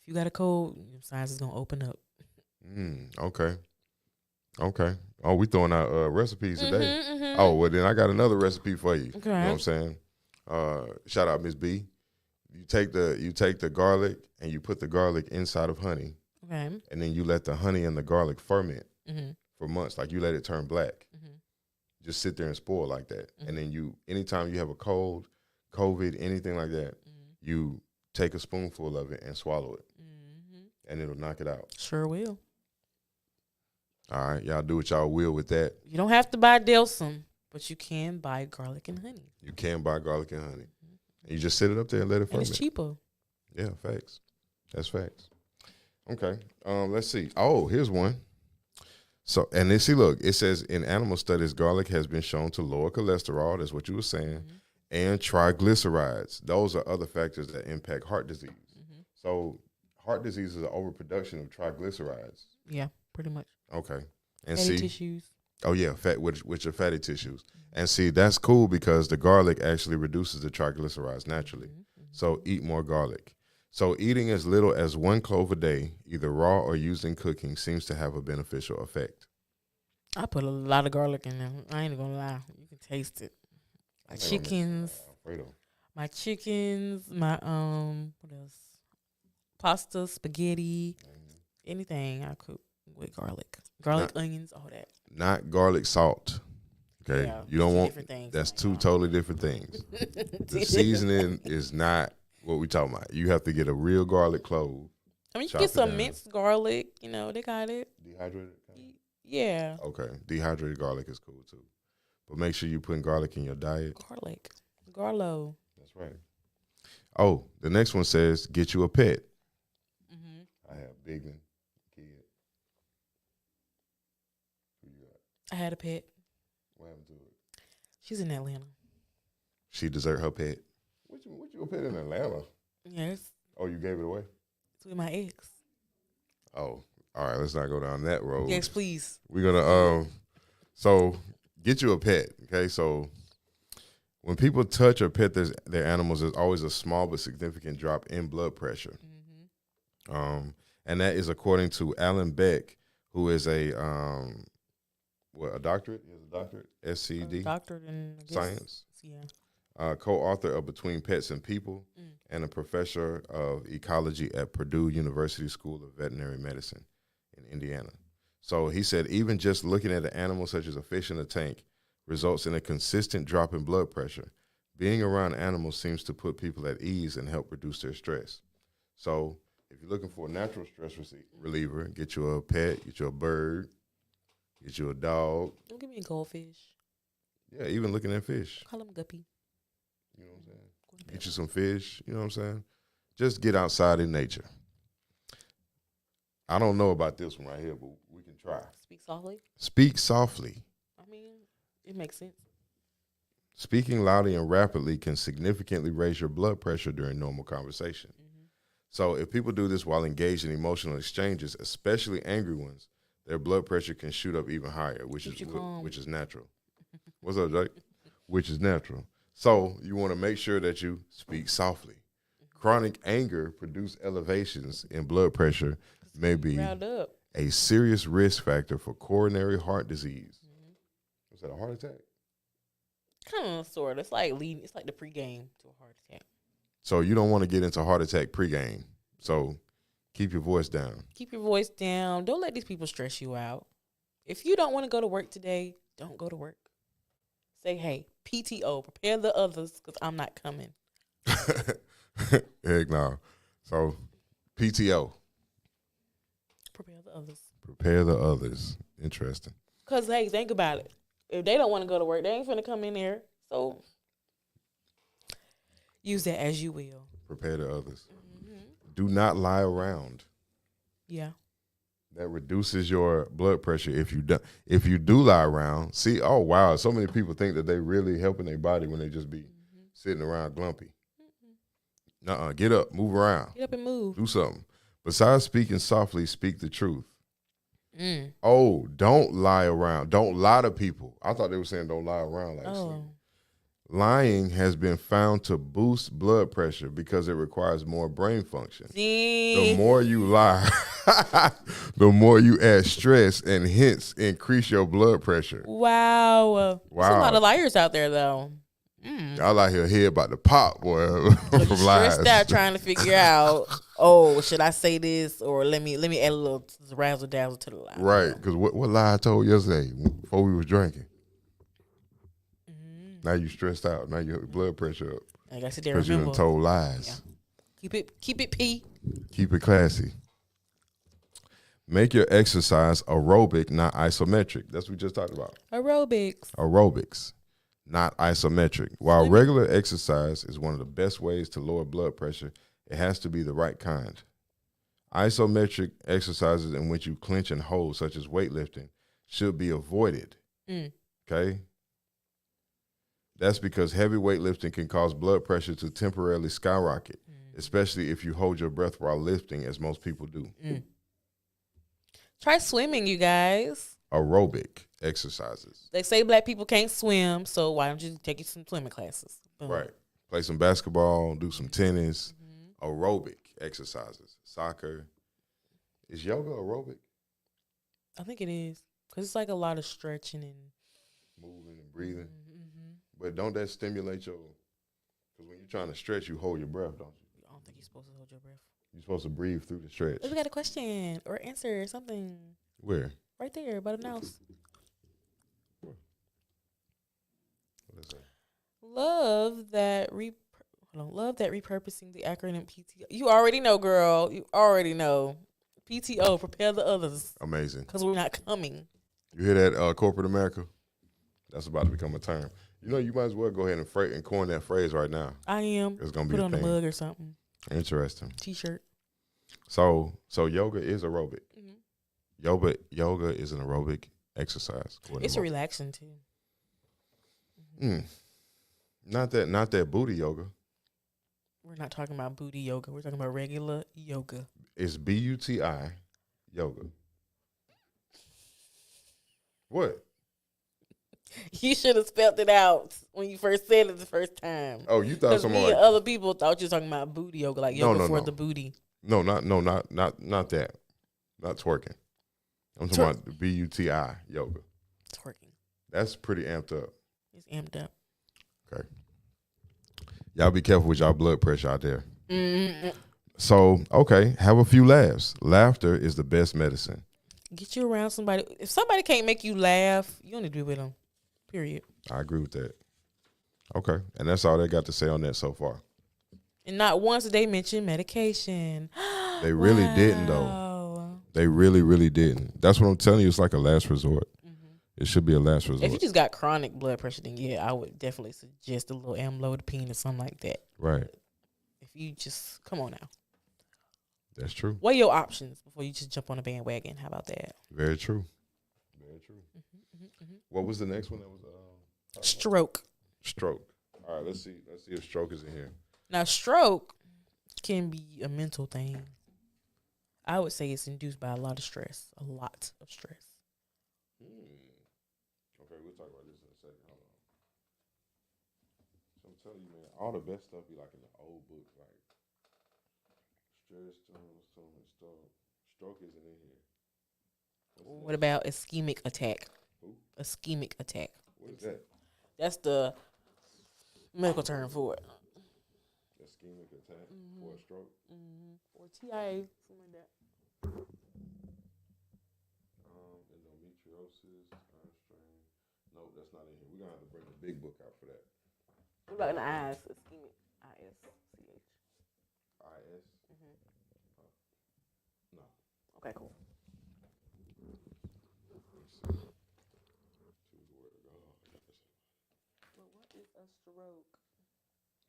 [SPEAKER 2] If you got a cold, your sinus is gonna open up.
[SPEAKER 1] Okay. Okay. Oh, we throwing out recipes today.
[SPEAKER 2] Mm-hmm.
[SPEAKER 1] Oh, well then I got another recipe for you.
[SPEAKER 2] Okay.
[SPEAKER 1] You know what I'm saying? Shout out Miss B. You take the garlic and you put the garlic inside of honey.
[SPEAKER 2] Okay.
[SPEAKER 1] And then you let the honey and the garlic ferment
[SPEAKER 2] Mm-hmm.
[SPEAKER 1] for months. Like you let it turn black.
[SPEAKER 2] Mm-hmm.
[SPEAKER 1] Just sit there and spoil like that. And then anytime you have a cold, COVID, anything like that, you take a spoonful of it and swallow it. And it'll knock it out.
[SPEAKER 2] Sure will.
[SPEAKER 1] All right, y'all do what y'all will with that.
[SPEAKER 2] You don't have to buy Delsum, but you can buy garlic and honey.
[SPEAKER 1] You can buy garlic and honey. And you just sit it up there and let it
[SPEAKER 2] And
[SPEAKER 1] ferment.
[SPEAKER 2] it's cheaper.
[SPEAKER 1] Yeah, facts. That's facts. Okay. Let's see. Oh, here's one. So, and then see, look, it says in animal studies, garlic has been shown to lower cholesterol. That's what you were saying. And triglycerides. Those are other factors that impact heart disease. So heart disease is an overproduction of triglycerides.
[SPEAKER 2] Yeah, pretty much.
[SPEAKER 1] Okay. And
[SPEAKER 2] Fatty
[SPEAKER 1] see,
[SPEAKER 2] tissues.
[SPEAKER 1] oh yeah, which are fatty tissues. And see, that's cool because the garlic actually reduces the triglycerides naturally. So eat more garlic. So eating as little as 1 clove a day, either raw or used in cooking, seems to have a beneficial effect.
[SPEAKER 2] I put a lot of garlic in there. I ain't gonna lie. You can taste it. My chickens. My chickens, my what else? Pasta, spaghetti, anything I cook with garlic. Garlic, onions, all that.
[SPEAKER 1] Not garlic salt. Okay.
[SPEAKER 2] Yeah,
[SPEAKER 1] you don't want
[SPEAKER 2] different things.
[SPEAKER 1] that's two totally different things. The seasoning is not what we talking about. You have to get a real garlic clove.
[SPEAKER 2] I mean, you can get some minced garlic. You know, they got it.
[SPEAKER 1] Dehydrated?
[SPEAKER 2] Yeah.
[SPEAKER 1] Okay. Dehydrated garlic is cool too. But make sure you're putting garlic in your diet.
[SPEAKER 2] Garlic. Garlo.
[SPEAKER 1] That's right. Oh, the next one says get you a pet. I have Bigman, kid. Who you got?
[SPEAKER 2] I had a pet.
[SPEAKER 1] What happened to it?
[SPEAKER 2] She's in Atlanta.
[SPEAKER 1] She desert her pet. What you a pet in Atlanta?
[SPEAKER 2] Yes.
[SPEAKER 1] Oh, you gave it away?
[SPEAKER 2] It's with my ex.
[SPEAKER 1] Oh, all right. Let's not go down that road.
[SPEAKER 2] Yes, please.
[SPEAKER 1] We're gonna so get you a pet. Okay, so when people touch or pet their animals, there's always a small but significant drop in blood pressure. And that is according to Alan Beck, who is a doctorate? He has a doctorate, SCD,
[SPEAKER 2] Doctorate in
[SPEAKER 1] science.
[SPEAKER 2] Yeah.
[SPEAKER 1] Co-author of Between Pets and People, and a professor of ecology at Purdue University School of Veterinary Medicine in Indiana. So he said even just looking at an animal such as a fish in a tank results in a consistent drop in blood pressure. Being around animals seems to put people at ease and help reduce their stress. So if you're looking for a natural stress reliever, get you a pet, get you a bird, get you a dog.
[SPEAKER 2] Don't give me a goldfish.
[SPEAKER 1] Yeah, even looking at fish.
[SPEAKER 2] Call him a guppy.
[SPEAKER 1] You know what I'm saying? Get you some fish, you know what I'm saying? Just get outside in nature. I don't know about this one right here, but we can try.
[SPEAKER 2] Speak softly.
[SPEAKER 1] Speak softly.
[SPEAKER 2] I mean, it makes sense.
[SPEAKER 1] Speaking loudly and rapidly can significantly raise your blood pressure during normal conversation. So if people do this while engaged in emotional exchanges, especially angry ones, their blood pressure can shoot up even higher, which is natural. What's up, Jake? Which is natural. So you want to make sure that you speak softly. Chronic anger produces elevations in blood pressure, may be a serious risk factor for coronary heart disease. Was that a heart attack?
[SPEAKER 2] Kind of, sort of. It's like It's like the pregame to a heart attack.
[SPEAKER 1] So you don't want to get into heart attack pregame. So keep your voice down.
[SPEAKER 2] Keep your voice down. Don't let these people stress you out. If you don't want to go to work today, don't go to work. Say, hey, PTO, prepare the others because I'm not coming.
[SPEAKER 1] Heck no. So PTO.
[SPEAKER 2] Prepare the others.
[SPEAKER 1] Prepare the others. Interesting.
[SPEAKER 2] Because, hey, think about it. If they don't want to go to work, they ain't finna come in there. So use that as you will.
[SPEAKER 1] Prepare the others. Do not lie around.
[SPEAKER 2] Yeah.
[SPEAKER 1] That reduces your blood pressure if you do lie around. See, oh wow, so many people think that they really helping their body when they just be sitting around glumpy. Nuh-uh, get up, move around,
[SPEAKER 2] Get up and move.
[SPEAKER 1] do something. Besides speaking softly, speak the truth. Oh, don't lie around. Don't lie to people. I thought they were saying don't lie around like sleep. Lying has been found to boost blood pressure because it requires more brain function. The more you lie, the more you add stress and hence increase your blood pressure.
[SPEAKER 2] Wow. There's a lot of liars out there, though.
[SPEAKER 1] Y'all out here head about to pop, boy, from lies.
[SPEAKER 2] Stressed out trying to figure out, should I say this or let me add a little razzle dazzle to the lie.
[SPEAKER 1] Right, because what lie I told yesterday before we was drinking. Now you stressed out. Now your blood pressure up.
[SPEAKER 2] I gotta sit there
[SPEAKER 1] because you done told lies.
[SPEAKER 2] Yeah. Keep it P.
[SPEAKER 1] Keep it classy. Make your exercise aerobic, not isometric. That's what we just talked about. Aerobics, not isometric. While regular exercise is one of the best ways to lower blood pressure, it has to be the right kind. Isometric exercises in which you clench and hold, such as weightlifting, should be avoided. Okay? That's because heavy weightlifting can cause blood pressure to temporarily skyrocket, especially if you hold your breath while lifting, as most people do.
[SPEAKER 2] Try swimming, you guys.
[SPEAKER 1] Aerobic exercises.
[SPEAKER 2] They say black people can't swim, so why don't you take you some swimming classes? Boom.
[SPEAKER 1] Right. Play some basketball, do some tennis. Aerobic exercises. Soccer. Is yoga aerobic?
[SPEAKER 2] I think it is. Because it's like a lot of stretching and
[SPEAKER 1] moving and breathing. But don't that stimulate your... Because when you're trying to stretch, you hold your breath, don't you?
[SPEAKER 2] I don't think you're supposed to hold your breath.
[SPEAKER 1] You're supposed to breathe through the stretch.
[SPEAKER 2] We got a question or answer or something.
[SPEAKER 1] Where?
[SPEAKER 2] Right there, by the mouse.
[SPEAKER 1] What is that?
[SPEAKER 2] Love that repurposing the acronym PTO. You already know, girl. You already know. PTO, prepare the others.
[SPEAKER 1] Amazing.
[SPEAKER 2] Because we're not coming.
[SPEAKER 1] You hear that, corporate America? That's about to become a term. You know, you might as well go ahead and coin that phrase right now.
[SPEAKER 2] I am.
[SPEAKER 1] It's gonna be
[SPEAKER 2] put
[SPEAKER 1] a
[SPEAKER 2] on
[SPEAKER 1] thing.
[SPEAKER 2] a mug or something.
[SPEAKER 1] Interesting.
[SPEAKER 2] T-shirt.
[SPEAKER 1] So yoga is aerobic. Yoga is an aerobic exercise.
[SPEAKER 2] It's a relaxing too.
[SPEAKER 1] Not that booty yoga.
[SPEAKER 2] We're not talking about booty yoga. We're talking about regular yoga.
[SPEAKER 1] It's BUTI yoga. What?
[SPEAKER 2] You should have spelled it out when you first said it the first time.
[SPEAKER 1] Oh, you thought someone
[SPEAKER 2] and other people thought you were talking about booty yoga, like yoga for the booty.
[SPEAKER 1] No, not that. Not twerking. I'm talking about the BUTI yoga.
[SPEAKER 2] Twerking.
[SPEAKER 1] That's pretty amped up.
[SPEAKER 2] It's amped up.
[SPEAKER 1] Okay. Y'all be careful with y'all blood pressure out there. So, okay, have a few laughs. Laughter is the best medicine.
[SPEAKER 2] Get you around somebody. If somebody can't make you laugh, you don't need to be with them. Period.
[SPEAKER 1] I agree with that. Okay. And that's all they got to say on that so far.
[SPEAKER 2] And not once did they mention medication.
[SPEAKER 1] They really didn't, though. They really, really didn't. That's what I'm telling you. It's like a last resort. It should be a last resort.
[SPEAKER 2] If you just got chronic blood pressure, then yeah, I would definitely suggest a little amlodipine or something like that.
[SPEAKER 1] Right.
[SPEAKER 2] But if you just, come on now.
[SPEAKER 1] That's true.
[SPEAKER 2] Weigh your options before you just jump on a bandwagon. How about that?
[SPEAKER 1] Very true. Very true. What was the next one that was?
[SPEAKER 2] Stroke.
[SPEAKER 1] Stroke. All right, let's see if stroke is in here.
[SPEAKER 2] Now, stroke can be a mental thing. I would say it's induced by a lot of stress. A lot of stress.
[SPEAKER 1] Okay, we'll talk about this in a second. Hold on. So I'm telling you, man, all the best stuff be like in the old books, like stress, stroke isn't in here.
[SPEAKER 2] What about ischemic attack?
[SPEAKER 1] Who?
[SPEAKER 2] Ischemic attack.
[SPEAKER 1] What is that?
[SPEAKER 2] That's the medical term for it.
[SPEAKER 1] Ischemic attack for a stroke?
[SPEAKER 2] Or TIA, something like that.
[SPEAKER 1] Endometriosis, eye strain. No, that's not in here. We're going to have to bring the big book out for that.
[SPEAKER 2] What about in the eyes? Ischemic. ISCH.
[SPEAKER 1] IS? No.
[SPEAKER 2] Okay, cool. But what is a stroke?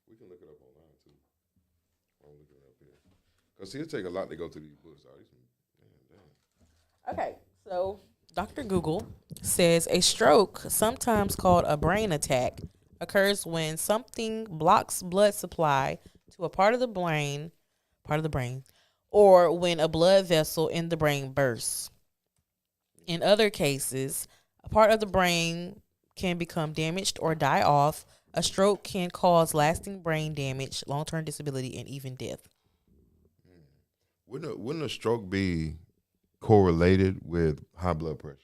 [SPEAKER 1] We can look it up online too. I'm looking it up here. Because see, it take a lot to go through these books. Damn.
[SPEAKER 2] Okay, so Dr. Google says a stroke, sometimes called a brain attack, occurs when something blocks blood supply to a part of the brain, or when a blood vessel in the brain bursts. In other cases, a part of the brain can become damaged or die off. A stroke can cause lasting brain damage, long term disability, and even death.
[SPEAKER 1] Wouldn't a stroke be correlated with high blood pressure?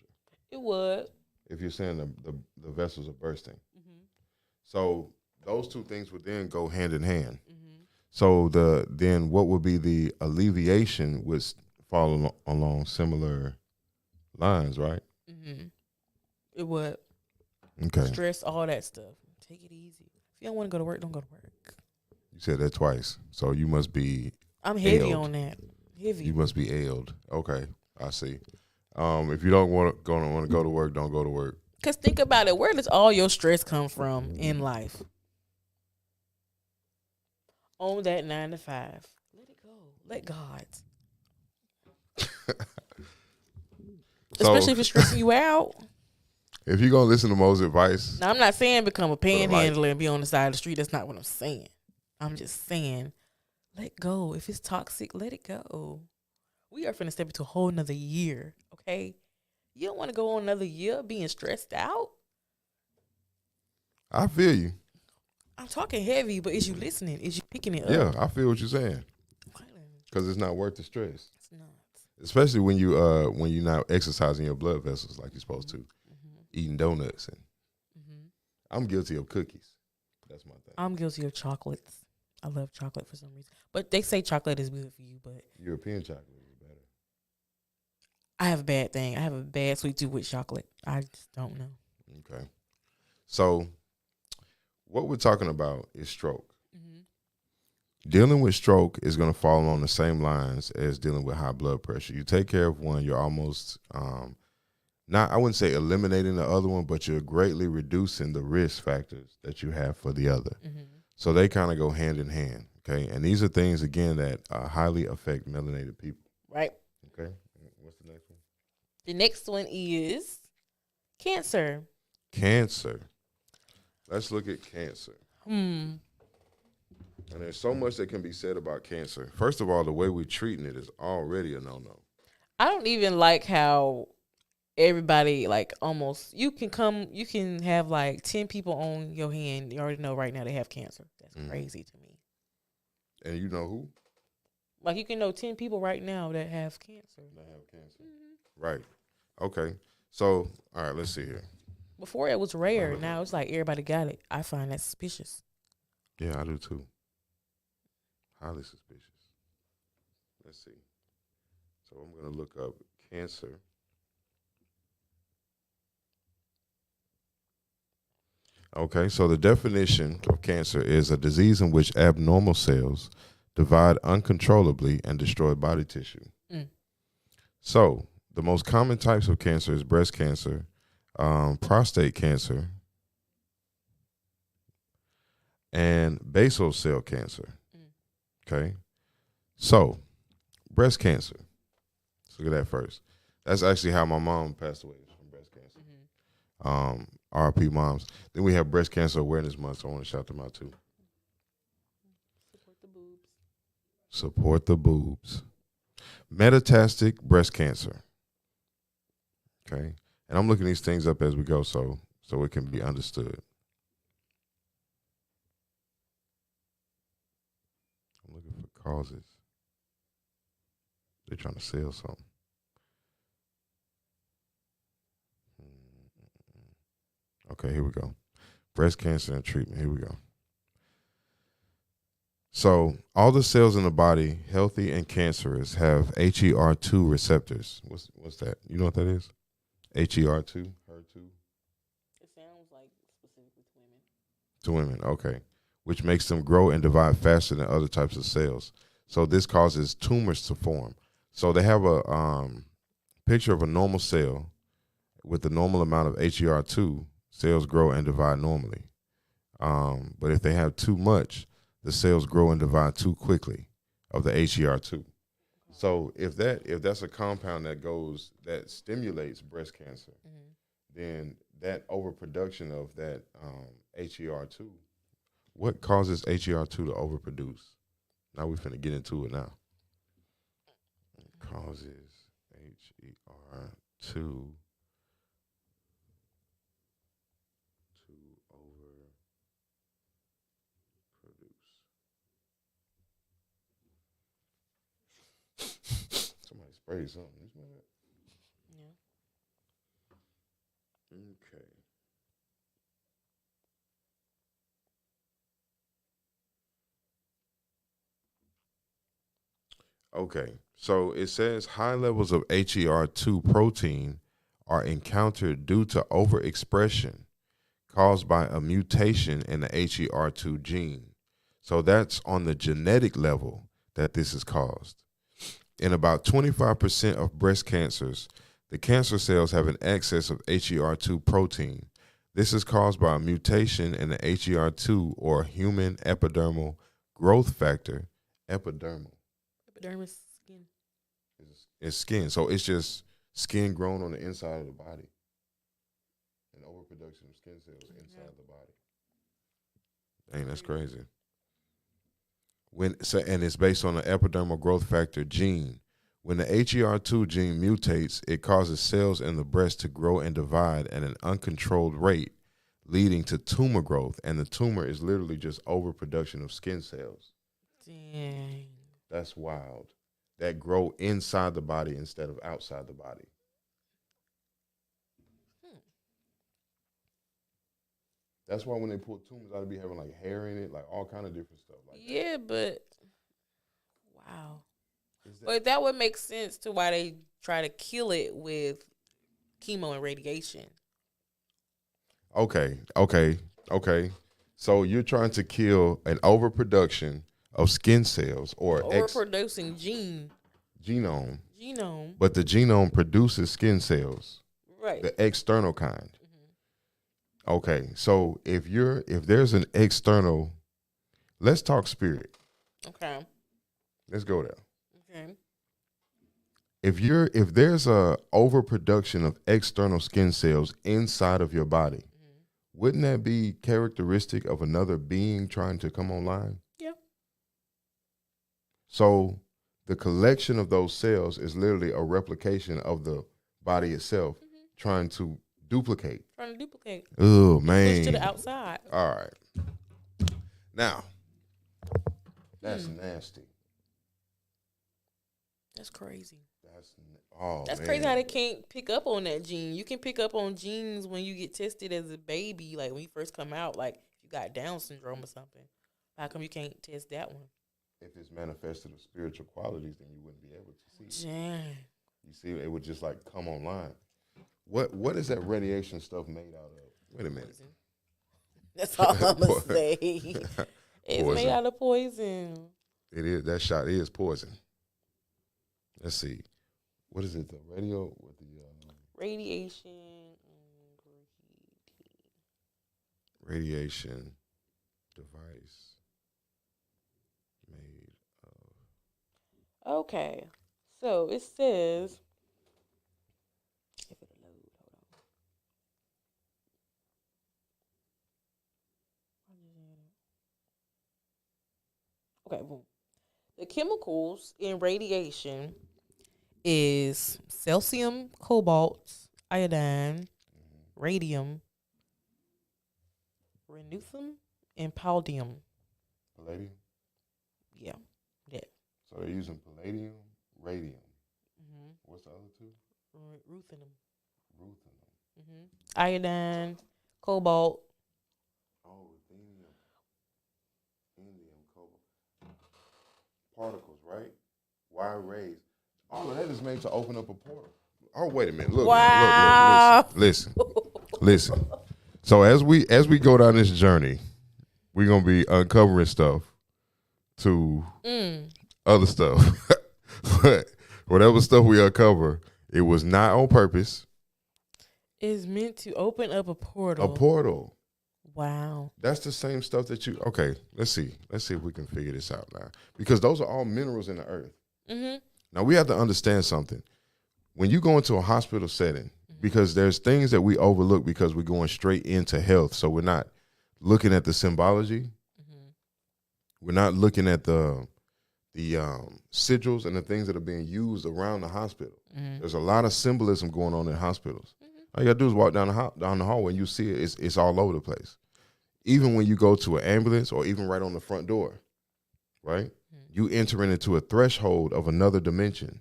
[SPEAKER 2] It would.
[SPEAKER 1] If you're saying the vessels are bursting.
[SPEAKER 2] Mm-hmm.
[SPEAKER 1] So those two things would then go hand in hand.
[SPEAKER 2] Mm-hmm.
[SPEAKER 1] So then what would be the alleviation would follow along similar lines, right?
[SPEAKER 2] Mm-hmm. It would.
[SPEAKER 1] Okay.
[SPEAKER 2] Stress, all that stuff. Take it easy. If you don't want to go to work, don't go to work.
[SPEAKER 1] You said that twice. So you must be
[SPEAKER 2] I'm heavy
[SPEAKER 1] ailed.
[SPEAKER 2] on that. Heavy.
[SPEAKER 1] You must be ailed. Okay, I see. If you don't want to go to work, don't go to work.
[SPEAKER 2] Because think about it. Where does all your stress come from in life? On that 9 to 5. Let it go. Let God. Especially if it's stressing you out.
[SPEAKER 1] If you're gonna listen to Mo's advice,
[SPEAKER 2] Now, I'm not saying become a
[SPEAKER 1] the life.
[SPEAKER 2] panhandler and be on the side of the street. That's not what I'm saying. I'm just saying, let go. If it's toxic, let it go. We are finna step into a whole nother year, okay? You don't want to go on another year being stressed out?
[SPEAKER 1] I feel you.
[SPEAKER 2] I'm talking heavy, but is you listening? Is you picking it
[SPEAKER 1] Yeah,
[SPEAKER 2] up?
[SPEAKER 1] I feel what you're saying
[SPEAKER 2] Okay.
[SPEAKER 1] because it's not worth the stress,
[SPEAKER 2] It's not.
[SPEAKER 1] especially when you're not exercising your blood vessels like you're supposed to, eating donuts, and I'm guilty of cookies. That's my thing.
[SPEAKER 2] I'm guilty of chocolates. I love chocolate for some reason. But they say chocolate is good for you, but
[SPEAKER 1] European chocolate is better.
[SPEAKER 2] I have a bad thing. I have a bad sweet tooth with chocolate. I just don't know.
[SPEAKER 1] Okay, so what we're talking about is stroke. Dealing with stroke is going to fall along the same lines as dealing with high blood pressure. You take care of one, you're almost not, I wouldn't say eliminating the other one, but you're greatly reducing the risk factors that you have for the other. So they kind of go hand in hand, okay? And these are things, again, that highly affect melanated people.
[SPEAKER 2] Right.
[SPEAKER 1] Okay, what's the next one?
[SPEAKER 2] The next one is cancer.
[SPEAKER 1] Cancer. Let's look at cancer. And there's so much that can be said about cancer. First of all, the way we're treating it is already a no-no.
[SPEAKER 2] I don't even like how everybody, like, almost, you can have like 10 people on your hand. You already know right now they have cancer. That's crazy to me.
[SPEAKER 1] And you know who?
[SPEAKER 2] Like, you can know 10 people right now that have cancer.
[SPEAKER 1] Right. Okay. So, all right, let's see here.
[SPEAKER 2] Before it was rare. Now it's like everybody got it. I find that suspicious.
[SPEAKER 1] Yeah, I do too. Highly suspicious. Let's see. So I'm going to look up cancer. Okay, so the definition of cancer is a disease in which abnormal cells divide uncontrollably and destroy body tissue. So the most common types of cancer is breast cancer, prostate cancer, and basal cell cancer. Okay, so breast cancer. Let's look at that first. That's actually how my mom passed away, from breast cancer. RP moms. Then we have Breast Cancer Awareness Month, so I want to shout them out too.
[SPEAKER 2] Support the boobs.
[SPEAKER 1] Support the boobs. Metastatic breast cancer. Okay, and I'm looking these things up as we go, so it can be understood. I'm looking for causes. They're trying to sell something. Okay, here we go. Breast cancer and treatment. Here we go. So all the cells in the body, healthy and cancerous, have HER2 receptors. What's that? You know what that is? HER2, HER2.
[SPEAKER 2] It sounds like specifically to women.
[SPEAKER 1] To women, okay. Which makes them grow and divide faster than other types of cells. So this causes tumors to form. So they have a picture of a normal cell with the normal amount of HER2. Cells grow and divide normally. But if they have too much, the cells grow and divide too quickly of the HER2. So if that's a compound that stimulates breast cancer, then that overproduction of that HER2, what causes HER2 to overproduce? Now we're finna get into it now. Causes HER2 to overproduce. Somebody sprayed something. You smell that?
[SPEAKER 2] Yeah.
[SPEAKER 1] Okay. Okay. So it says high levels of HER2 protein are encountered due to overexpression caused by a mutation in the HER2 gene. So that's on the genetic level that this is caused. In about 25% of breast cancers, the cancer cells have an excess of HER2 protein. This is caused by a mutation in the HER2 or human epidermal growth factor. Epidermal
[SPEAKER 2] Epidermis skin.
[SPEAKER 1] is skin. So it's just skin grown on the inside of the body. An overproduction of skin cells inside the body. Dang, that's crazy. And it's based on the epidermal growth factor gene. When the HER2 gene mutates, it causes cells in the breast to grow and divide at an uncontrolled rate, leading to tumor growth. And the tumor is literally just overproduction of skin cells.
[SPEAKER 2] Dang.
[SPEAKER 1] That's wild. That grow inside the body instead of outside the body. That's why when they pull tumors out, they be having like hair in it, like all kind of different stuff. Like
[SPEAKER 2] yeah, but wow. But that would make sense to why they try to kill it with chemo and radiation.
[SPEAKER 1] Okay. So you're trying to kill an overproduction of skin cells or
[SPEAKER 2] overproducing
[SPEAKER 1] genome,
[SPEAKER 2] but
[SPEAKER 1] the genome produces skin cells,
[SPEAKER 2] right?
[SPEAKER 1] The external kind. Okay, so if there's an external, let's talk spirit.
[SPEAKER 2] Okay.
[SPEAKER 1] Let's go there.
[SPEAKER 2] Okay.
[SPEAKER 1] If there's a overproduction of external skin cells inside of your body, wouldn't that be characteristic of another being trying to come online?
[SPEAKER 2] Yeah.
[SPEAKER 1] So the collection of those cells is literally a replication of the body itself trying to duplicate. Oh, man.
[SPEAKER 2] Push to the outside.
[SPEAKER 1] All right. Now, that's nasty.
[SPEAKER 2] That's crazy.
[SPEAKER 1] That's
[SPEAKER 2] crazy how they can't pick up on that gene. You can pick up on genes when you get tested as a baby, like when you first come out, like if you got Down syndrome or something. How come you can't test that one?
[SPEAKER 1] If it's manifested of spiritual qualities, then you wouldn't be able to see it.
[SPEAKER 2] Dang.
[SPEAKER 1] You see, it would just like come online. What is that radiation stuff made out of? Wait a minute.
[SPEAKER 2] Poison. That's all I'm gonna say. It's made out of poison.
[SPEAKER 1] It is. That shot is poison. Let's see. What is it? The radio with the
[SPEAKER 2] radiation.
[SPEAKER 1] Radiation device made of.
[SPEAKER 2] Okay, so it says. Okay, boom. The chemicals in radiation is calcium, cobalt, iodine, radium, rhenium, and palladium.
[SPEAKER 1] Palladium?
[SPEAKER 2] Yeah. Yeah.
[SPEAKER 1] So they're using palladium, radium. What's the other two?
[SPEAKER 2] Ruthenium.
[SPEAKER 1] Ruthenium.
[SPEAKER 2] Iodine, cobalt.
[SPEAKER 1] Oh, ruthenium. Indium, cobalt. Particles, right? Wire rays. All of that is made to open up a portal. Oh, wait a minute. Look,
[SPEAKER 2] wow.
[SPEAKER 1] Look, listen. So as we go down this journey, we're gonna be uncovering stuff to other stuff. But whatever stuff we uncover, it was not on purpose.
[SPEAKER 2] It's meant to open up a portal.
[SPEAKER 1] A portal.
[SPEAKER 2] Wow.
[SPEAKER 1] That's the same stuff that you. Okay, let's see. Let's see if we can figure this out now. Because those are all minerals in the earth. Now we have to understand something. When you go into a hospital setting, because there's things that we overlook because we're going straight into health. So we're not looking at the symbology. We're not looking at the sigils and the things that are being used around the hospital. There's a lot of symbolism going on in hospitals. All you gotta do is walk down the hallway and you see it. It's all over the place. Even when you go to an ambulance or even right on the front door, right? You entering into a threshold of another dimension.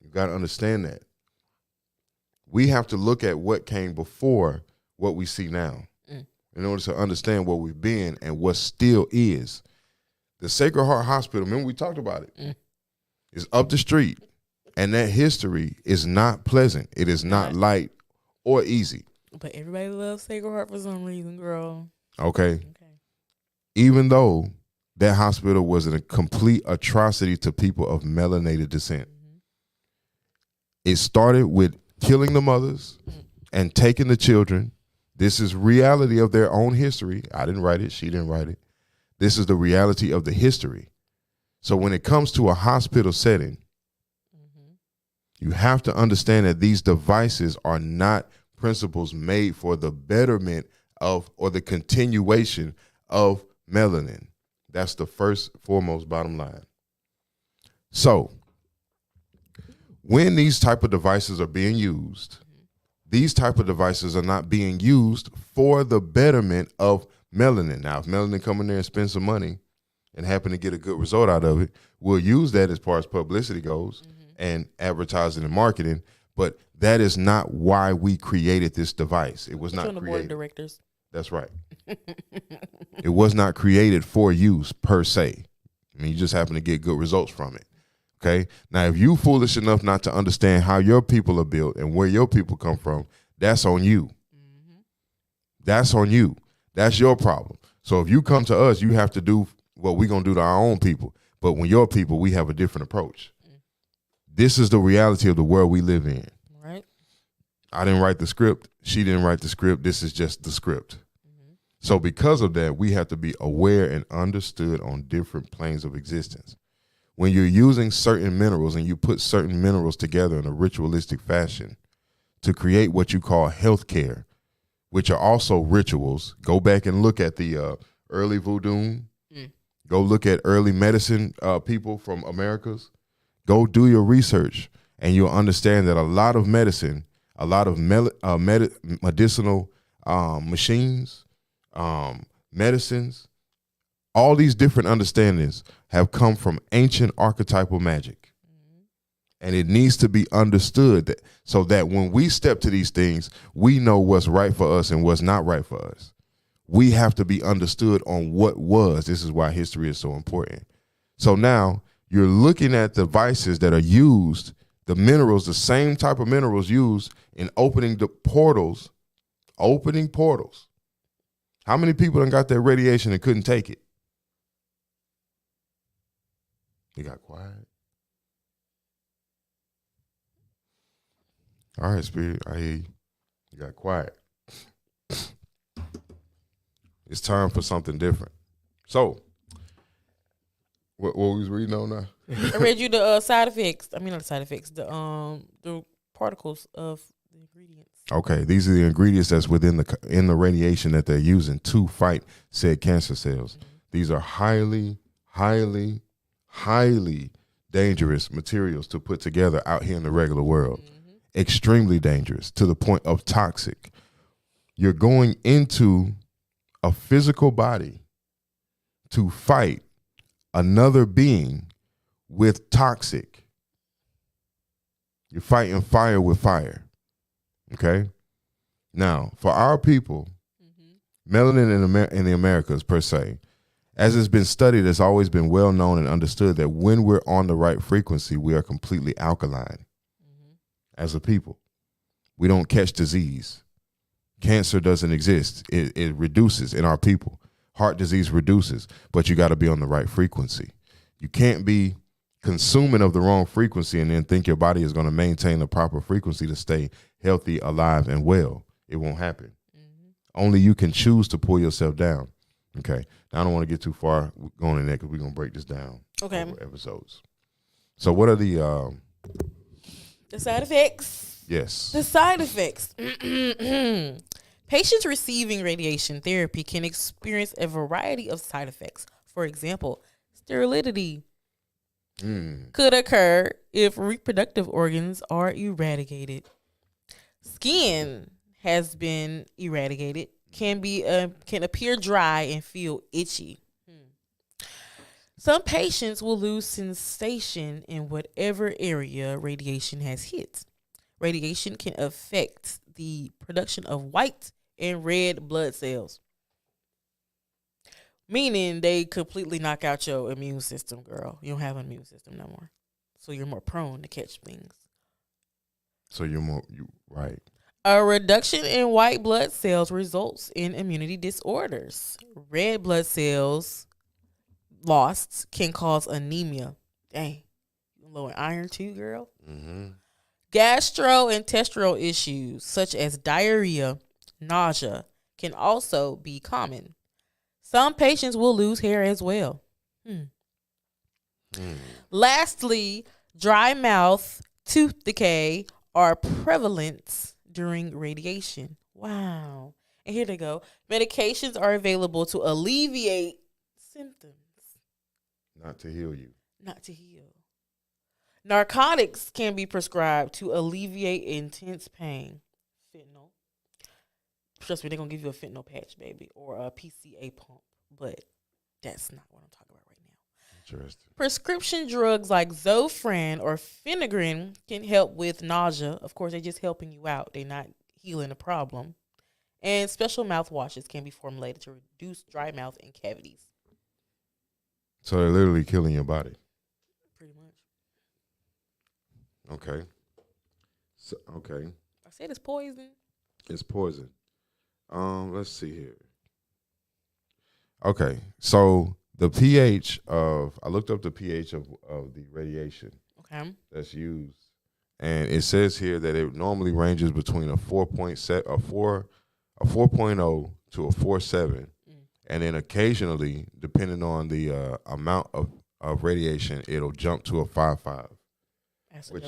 [SPEAKER 1] You got to understand that. We have to look at what came before what we see now in order to understand what we've been and what still is. The Sacred Heart Hospital, remember we talked about it, is up the street, and that history is not pleasant. It is not light or easy.
[SPEAKER 2] But everybody loves Sacred Heart for some reason, girl.
[SPEAKER 1] Okay. Even though that hospital was a complete atrocity to people of melanated descent. It started with killing the mothers and taking the children. This is reality of their own history. I didn't write it. She didn't write it. This is the reality of the history. So when it comes to a hospital setting, you have to understand that these devices are not principles made for the betterment of or the continuation of melanin. That's the first, foremost bottom line. So when these type of devices are being used, these type of devices are not being used for the betterment of melanin. Now, if melanin come in there and spend some money and happen to get a good result out of it, we'll use that as far as publicity goes and advertising and marketing. But that is not why we created this device. It was not created.
[SPEAKER 2] Board of directors.
[SPEAKER 1] That's right. It was not created for use per se. I mean, you just happen to get good results from it. Okay. Now, if you foolish enough not to understand how your people are built and where your people come from, that's on you. That's on you. That's your problem. So if you come to us, you have to do what we're going to do to our own people. But when your people, we have a different approach. This is the reality of the world we live in.
[SPEAKER 2] Right.
[SPEAKER 1] I didn't write the script. She didn't write the script. This is just the script. So because of that, we have to be aware and understood on different planes of existence. When you're using certain minerals and you put certain minerals together in a ritualistic fashion to create what you call healthcare, which are also rituals, go back and look at the early voodoo. Go look at early medicine people from Americas. Go do your research and you'll understand that a lot of medicine, a lot of medicinal machines, medicines, all these different understandings have come from ancient archetypal magic. And it needs to be understood that, so that when we step to these things, we know what's right for us and what's not right for us. We have to be understood on what was. This is why history is so important. So now you're looking at devices that are used, the minerals, the same type of minerals used in opening the portals, opening portals. How many people done got that radiation and couldn't take it? They got quiet. All right, Spirit, I hear you. You got quiet. It's time for something different. So, what we was reading on now?
[SPEAKER 2] I read you the side effects. I mean, not the side effects. The particles of the ingredients.
[SPEAKER 1] Okay, these are the ingredients that's within the radiation that they're using to fight said cancer cells. These are highly, highly, highly dangerous materials to put together out here in the regular world. Extremely dangerous to the point of toxic. You're going into a physical body to fight another being with toxic. You're fighting fire with fire. Okay? Now, for our people, melanin in the Americas per se, as it's been studied, it's always been well known and understood that when we're on the right frequency, we are completely alkaline as a people. We don't catch disease. Cancer doesn't exist. It reduces in our people. Heart disease reduces, but you got to be on the right frequency. You can't be consuming of the wrong frequency and then think your body is going to maintain the proper frequency to stay healthy, alive, and well. It won't happen. Only you can choose to pull yourself down. Okay. Now, I don't want to get too far going in there because we're going to break this down over episodes. So what are the
[SPEAKER 2] side effects?
[SPEAKER 1] yes.
[SPEAKER 2] The side effects. Patients receiving radiation therapy can experience a variety of side effects. For example, sterility could occur if reproductive organs are eradicated. Skin has been eradicated, can appear dry and feel itchy. Some patients will lose sensation in whatever area radiation has hit. Radiation can affect the production of white and red blood cells, meaning they completely knock out your immune system, girl. You don't have an immune system no more, so you're more prone to catch things.
[SPEAKER 1] So you right.
[SPEAKER 2] A reduction in white blood cells results in immunity disorders. Red blood cells lost can cause anemia. Dang, you low in iron too, girl. Gastrointestinal issues such as diarrhea, nausea can also be common. Some patients will lose hair as well. Lastly, dry mouth, tooth decay are prevalent during radiation. Wow. And here they go. Medications are available to alleviate symptoms.
[SPEAKER 1] Not to heal you.
[SPEAKER 2] Not to heal. Narcotics can be prescribed to alleviate intense pain. Fentanyl. Trust me, they're going to give you a fentanyl patch, baby, or a PCA pump. But that's not what I'm talking about right now.
[SPEAKER 1] Interesting.
[SPEAKER 2] Prescription drugs like Zofran or Phenergan can help with nausea. Of course, they're just helping you out. They're not healing the problem. And special mouthwashes can be formulated to reduce dry mouth and cavities.
[SPEAKER 1] So they're literally killing your body.
[SPEAKER 2] Pretty much.
[SPEAKER 1] Okay. So, okay.
[SPEAKER 2] I said it's poison.
[SPEAKER 1] It's poison. Let's see here. Okay. So the pH of I looked up the pH of the radiation that's used, and it says here that it normally ranges between a 4.7 a 4.0 to a 4.7. And then occasionally, depending on the amount of radiation, it'll jump to a 5.5.
[SPEAKER 2] Acidosis.
[SPEAKER 1] Which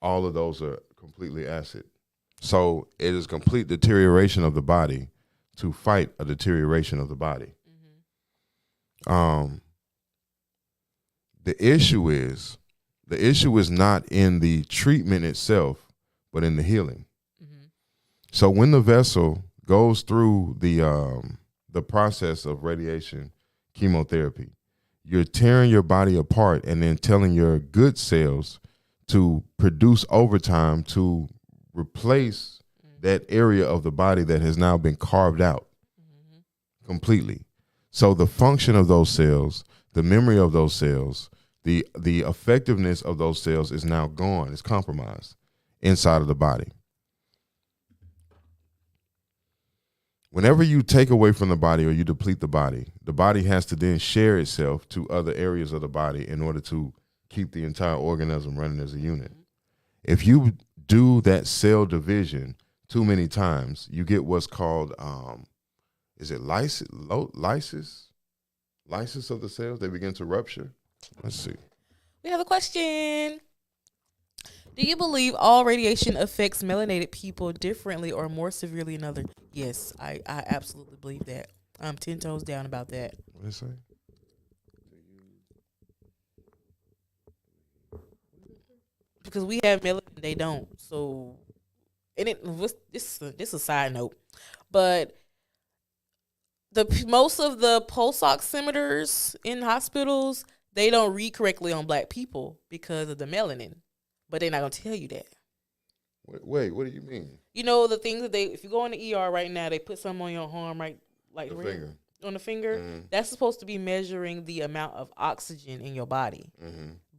[SPEAKER 1] all of those are completely acid. So it is complete deterioration of the body to fight a deterioration of the body. The issue is not in the treatment itself, but in the healing. So when the vessel goes through the process of radiation chemotherapy, you're tearing your body apart and then telling your good cells to produce overtime to replace that area of the body that has now been carved out completely. So the function of those cells, the memory of those cells, the effectiveness of those cells is now gone. It's compromised inside of the body. Whenever you take away from the body or you deplete the body has to then share itself to other areas of the body in order to keep the entire organism running as a unit. If you do that cell division too many times, you get what's called, is it lysis? Lysis of the cells, they begin to rupture. Let's see.
[SPEAKER 2] We have a question. Do you believe all radiation affects melanated people differently or more severely than others? Yes, I absolutely believe that. I'm 10 toes down about that.
[SPEAKER 1] What did it say?
[SPEAKER 2] Because we have melanin, they don't. So, and this is a side note, but most of the pulse oximeters in hospitals, they don't read correctly on black people because of the melanin. But they're not going to tell you that.
[SPEAKER 1] Wait, what do you mean?
[SPEAKER 2] You know, the things that if you go in the ER right now, they put something on your arm, right? Like
[SPEAKER 1] the finger.
[SPEAKER 2] On the finger. That's supposed to be measuring the amount of oxygen in your body.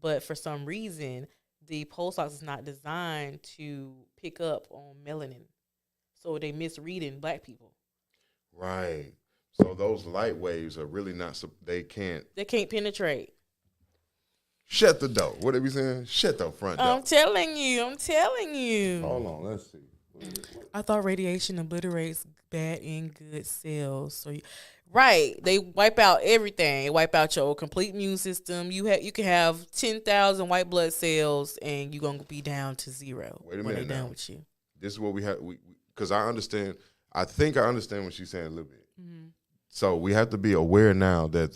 [SPEAKER 2] But for some reason, the pulse ox is not designed to pick up on melanin. So they misreading black people.
[SPEAKER 1] Right. So those light waves are really not, they can't
[SPEAKER 2] penetrate.
[SPEAKER 1] Shut the door. What are we saying? Shut the front door.
[SPEAKER 2] I'm telling you.
[SPEAKER 1] Hold on, let's see.
[SPEAKER 2] I thought radiation obliterates bad and good cells. So Right. They wipe out everything. They wipe out your complete immune system. You can have 10,000 white blood cells and you're gonna be down to zero
[SPEAKER 1] Wait a
[SPEAKER 2] when
[SPEAKER 1] minute
[SPEAKER 2] they're
[SPEAKER 1] now.
[SPEAKER 2] done with you.
[SPEAKER 1] This is what we have. Because I understand. I think I understand what she's saying a little bit.
[SPEAKER 2] Mm-hmm.
[SPEAKER 1] So we have to be aware now that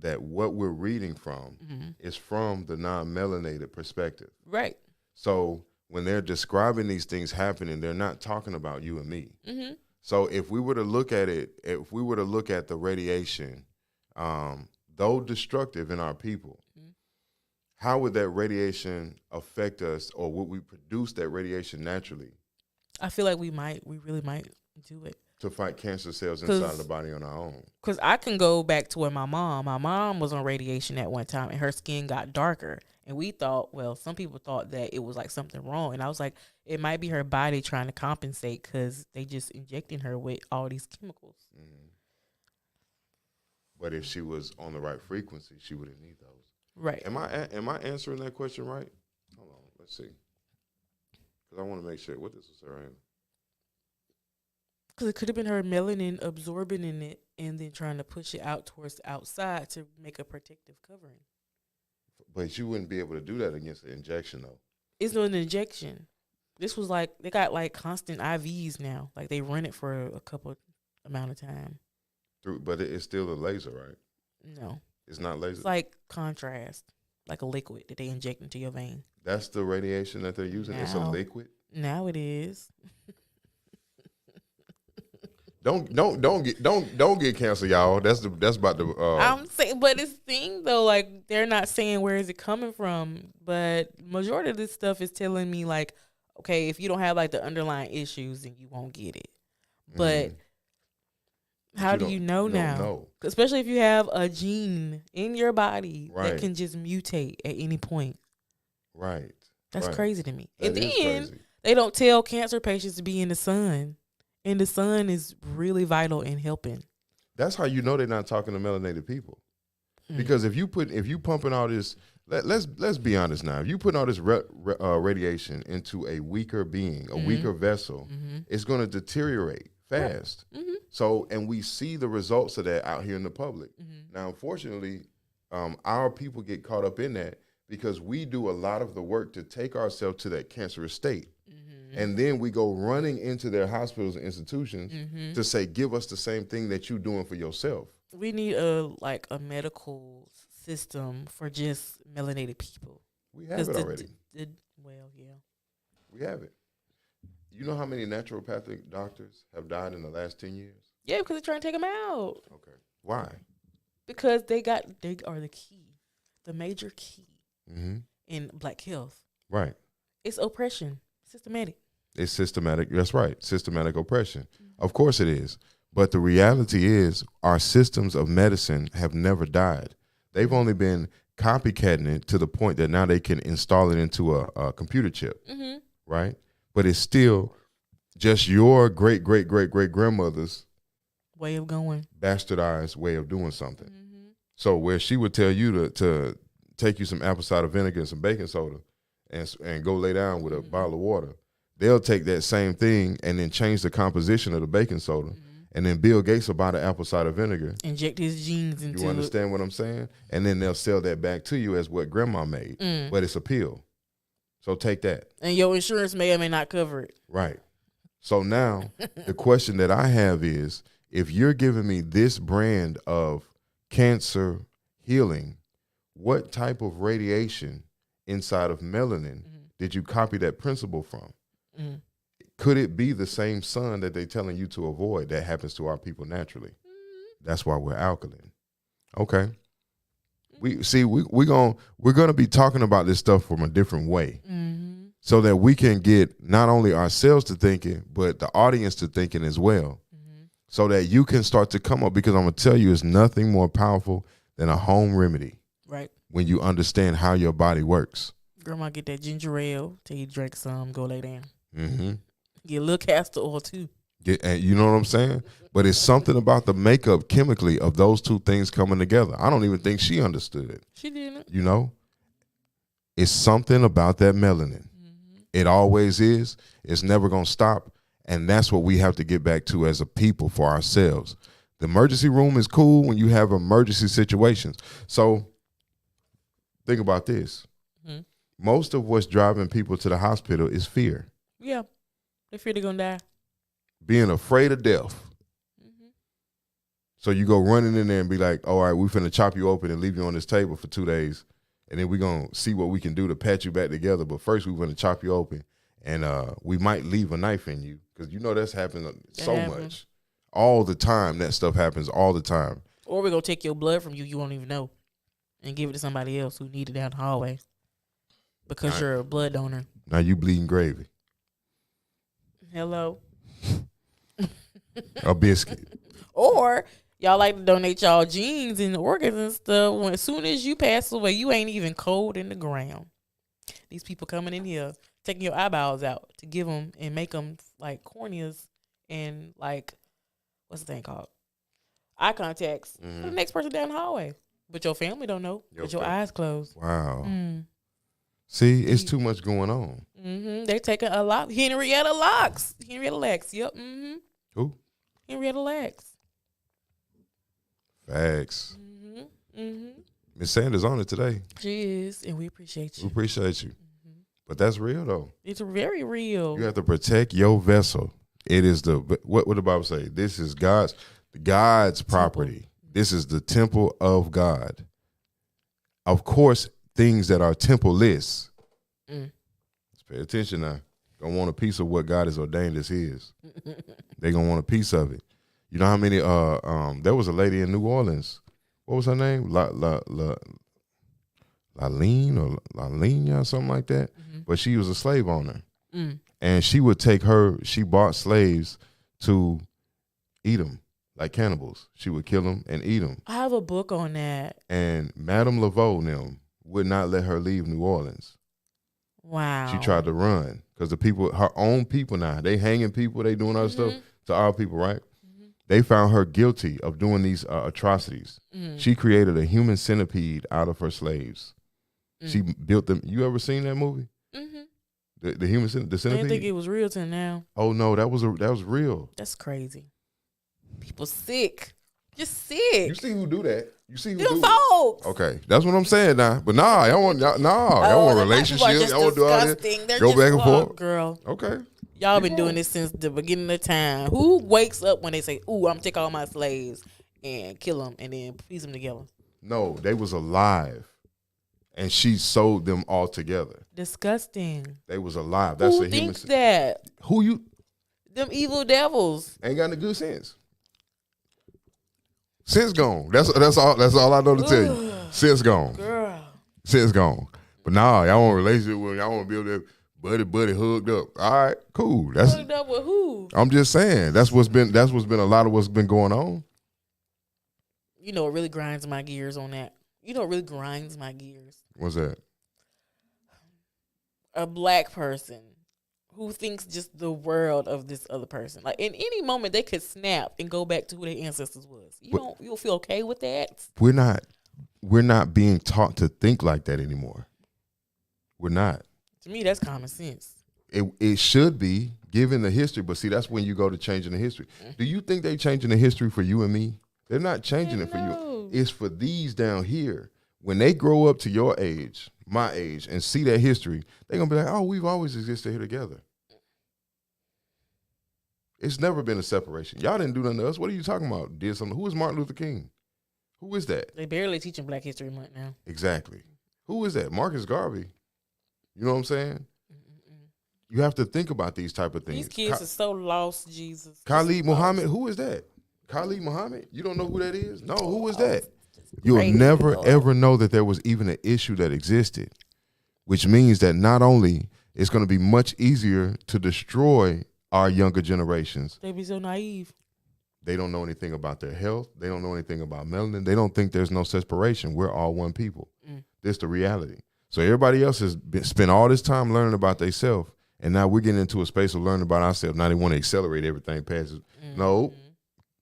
[SPEAKER 1] that what we're reading from is from the non-melanated perspective.
[SPEAKER 2] Right.
[SPEAKER 1] So when they're describing these things happening, they're not talking about you and me.
[SPEAKER 2] Mm-hmm.
[SPEAKER 1] So if we were to look at it, if we were to look at the radiation, though destructive in our people, how would that radiation affect us, or would we produce that radiation naturally
[SPEAKER 2] I feel like we really might do it.
[SPEAKER 1] to fight cancer cells inside of the body on our own?
[SPEAKER 2] Because I can go back to where my mom was on radiation at one time and her skin got darker. And we thought, well, some people thought that it was like something wrong. And I was like, it might be her body trying to compensate because they just injecting her with all these chemicals.
[SPEAKER 1] Mm-hmm. But if she was on the right frequency, she wouldn't need those.
[SPEAKER 2] Right.
[SPEAKER 1] Am I answering that question right? Hold on, let's see. Because I want to make sure. What this is, Sarah?
[SPEAKER 2] Because it could have been her melanin absorbing in it and then trying to push it out towards the outside to make a protective covering.
[SPEAKER 1] But you wouldn't be able to do that against the injection, though.
[SPEAKER 2] It's not an injection. This was like, they got like constant IVs now. Like they run it for a couple amount of time.
[SPEAKER 1] But it's still a laser, right?
[SPEAKER 2] No.
[SPEAKER 1] It's not laser?
[SPEAKER 2] It's like contrast, like a liquid that they inject into your vein.
[SPEAKER 1] That's the radiation that they're using? It's a
[SPEAKER 2] Now.
[SPEAKER 1] liquid?
[SPEAKER 2] Now it is.
[SPEAKER 1] Don't get cancer, y'all. That's about the
[SPEAKER 2] I'm saying, but it's thing though, like they're not saying where is it coming from, but majority of this stuff is telling me like, okay, if you don't have like the underlying issues, then you won't get it. But how do you know now?
[SPEAKER 1] Know.
[SPEAKER 2] Especially if you have a gene in your body
[SPEAKER 1] Right.
[SPEAKER 2] that can just mutate at any point.
[SPEAKER 1] Right.
[SPEAKER 2] That's
[SPEAKER 1] Right.
[SPEAKER 2] crazy to me.
[SPEAKER 1] That
[SPEAKER 2] And
[SPEAKER 1] is
[SPEAKER 2] then
[SPEAKER 1] crazy.
[SPEAKER 2] they don't tell cancer patients to be in the sun. And the sun is really vital in helping.
[SPEAKER 1] That's how you know they're not talking to melanated people. Because if you pumping all this, let's be honest now. If you put all this radiation into a weaker being, a weaker vessel, it's going to deteriorate fast. So, and we see the results of that out here in the public. Now, unfortunately, our people get caught up in that because we do a lot of the work to take ourselves to that cancerous state. And then we go running into their hospitals and institutions to say, give us the same thing that you're doing for yourself.
[SPEAKER 2] We need a medical system for just melanated people.
[SPEAKER 1] We have it already.
[SPEAKER 2] Well, yeah.
[SPEAKER 1] We have it. You know how many naturopathic doctors have died in the last 10 years?
[SPEAKER 2] Yeah, because they're trying to take them out.
[SPEAKER 1] Okay. Why?
[SPEAKER 2] Because they are the key, the major key in Black health.
[SPEAKER 1] Right.
[SPEAKER 2] It's oppression, systematic.
[SPEAKER 1] It's systematic. That's right. Systematic oppression. Of course it is. But the reality is our systems of medicine have never died. They've only been copycatting it to the point that now they can install it into a computer chip. Right? But it's still just your great-great-great-great-grandmother's
[SPEAKER 2] way of going,
[SPEAKER 1] bastardized way of doing something. So where she would tell you to take you some apple cider vinegar and some baking soda and go lay down with a bottle of water, they'll take that same thing and then change the composition of the baking soda. And then Bill Gates will buy the apple cider vinegar.
[SPEAKER 2] Inject his genes into it.
[SPEAKER 1] You understand what I'm saying? And then they'll sell that back to you as what grandma made. But it's a pill. So take that.
[SPEAKER 2] And your insurance may or may not cover it.
[SPEAKER 1] Right. So now the question that I have is, if you're giving me this brand of cancer healing, what type of radiation inside of melanin did you copy that principle from? Could it be the same sun that they're telling you to avoid that happens to our people naturally? That's why we're alkaline. Okay. We're gonna be talking about this stuff from a different way, so that we can get not only ourselves to thinking, but the audience to thinking as well, so that you can start to come up. Because I'm gonna tell you, it's nothing more powerful than a home remedy.
[SPEAKER 2] Right.
[SPEAKER 1] When you understand how your body works.
[SPEAKER 2] Grandma get that ginger ale till you drink some, go lay down. Get a little castor oil too.
[SPEAKER 1] And you know what I'm saying? But it's something about the makeup chemically of those two things coming together. I don't even think she understood it.
[SPEAKER 2] She didn't.
[SPEAKER 1] You know? It's something about that melanin. It always is. It's never going to stop. And that's what we have to get back to as a people for ourselves. The emergency room is cool when you have emergency situations. So think about this.
[SPEAKER 2] Mhm.
[SPEAKER 1] Most of what's driving people to the hospital is fear.
[SPEAKER 2] Yeah. They fear they're going to die.
[SPEAKER 1] Being afraid of death.
[SPEAKER 2] Mm-hmm.
[SPEAKER 1] So you go running in there and be like, all right, we finna chop you open and leave you on this table for 2 days. And then we're going to see what we can do to patch you back together. But first we're going to chop you open. And we might leave a knife in you. Because you know that's happening so much. All the time, that stuff happens all the time.
[SPEAKER 2] Or we're going to take your blood from you. You won't even know. And give it to somebody else who need it down the hallway. Because you're a blood donor.
[SPEAKER 1] Now you bleeding gravy.
[SPEAKER 2] Hello.
[SPEAKER 1] A biscuit.
[SPEAKER 2] Or y'all like to donate y'all genes and organs and stuff. When as soon as you pass away, you ain't even cold in the ground. These people coming in here, taking your eyeballs out to give them and make them like corneas and like, what's the thing called? Eye contacts for the next person down the hallway. But your family don't know. But your eyes closed.
[SPEAKER 1] Wow. See, it's too much going on.
[SPEAKER 2] They're taking a lot. Henrietta Lacks. Henrietta Lacks. Yep.
[SPEAKER 1] Who?
[SPEAKER 2] Henrietta Lacks.
[SPEAKER 1] Facts. Miss Sanders on it today.
[SPEAKER 2] She is, and we appreciate you.
[SPEAKER 1] We appreciate you. But that's real though.
[SPEAKER 2] It's very real.
[SPEAKER 1] You have to protect your vessel. It is what the Bible say? This is God's property. This is the temple of God. Of course, things that are temple-less. Let's pay attention now. Gonna want a piece of what God has ordained as his. They're gonna want a piece of it. You know how many there was a lady in New Orleans. What was her name? Laline or Lalina or something like that. But she was a slave owner. And she bought slaves to eat them like cannibals. She would kill them and eat them.
[SPEAKER 2] I have a book on that.
[SPEAKER 1] And Madame Laveau and them would not let her leave New Orleans.
[SPEAKER 2] Wow.
[SPEAKER 1] She tried to run because her own people now, they hanging people, they doing other stuff to our people, right? They found her guilty of doing these atrocities. She created a human centipede out of her slaves. She built them. You ever seen that movie? The human centipede?
[SPEAKER 2] I didn't think it was real till now.
[SPEAKER 1] Oh no, that was real.
[SPEAKER 2] That's crazy. People sick. Just sick.
[SPEAKER 1] You see who do that? You see who
[SPEAKER 2] Them
[SPEAKER 1] do
[SPEAKER 2] folks.
[SPEAKER 1] it? Okay, that's what I'm saying now. But y'all want relationships. Y'all want to do all this. Go back and forth,
[SPEAKER 2] girl.
[SPEAKER 1] Okay.
[SPEAKER 2] Y'all been doing this since the beginning of time. Who wakes up when they say, "Ooh, I'm gonna take all my slaves and kill them and then piece them together"?
[SPEAKER 1] No, they was alive, and she sold them all together.
[SPEAKER 2] Disgusting.
[SPEAKER 1] They was alive. That's
[SPEAKER 2] Who
[SPEAKER 1] a human.
[SPEAKER 2] thinks that?
[SPEAKER 1] Who you?
[SPEAKER 2] Them evil devils.
[SPEAKER 1] Ain't got no good sense. Sense gone. That's all I know to tell you. Sense gone.
[SPEAKER 2] Girl.
[SPEAKER 1] Sense gone. But nah, y'all want a relationship with y'all want to be able to buddy hugged up. All right, cool. That's
[SPEAKER 2] Hooked up with who?
[SPEAKER 1] I'm just saying. That's what's been a lot of what's been going on.
[SPEAKER 2] You know, it really grinds my gears on that. You know, it really grinds my gears.
[SPEAKER 1] What's that?
[SPEAKER 2] A black person who thinks just the world of this other person. Like in any moment they could snap and go back to who their ancestors was. You don't feel okay with that?
[SPEAKER 1] We're not being taught to think like that anymore. We're not.
[SPEAKER 2] To me, that's common sense.
[SPEAKER 1] It should be given the history, but see, that's when you go to changing the history. Do you think they changing the history for you and me? They're not changing it for you. It's for these down here. When they grow up to your age, my age, and see that history, they're going to be like, oh, we've always existed here together. It's never been a separation. Y'all didn't do nothing to us. What are you talking about? Did something? Who is Martin Luther King? Who is that?
[SPEAKER 2] They barely teaching Black History Month now.
[SPEAKER 1] Exactly. Who is that? Marcus Garvey. You know what I'm saying? You have to think about these type of things.
[SPEAKER 2] These kids are so lost, Jesus.
[SPEAKER 1] Khalid Muhammad, who is that? Khalid Muhammad? You don't know who that is? No, who is that? You'll never, ever know that there was even an issue that existed, which means that not only it's going to be much easier to destroy our younger generations.
[SPEAKER 2] They be so naive.
[SPEAKER 1] They don't know anything about their health. They don't know anything about melanin. They don't think there's no separation. We're all one people. This is the reality. So everybody else has spent all this time learning about themselves, and now we're getting into a space of learning about ourselves. Now they want to accelerate everything past it. No,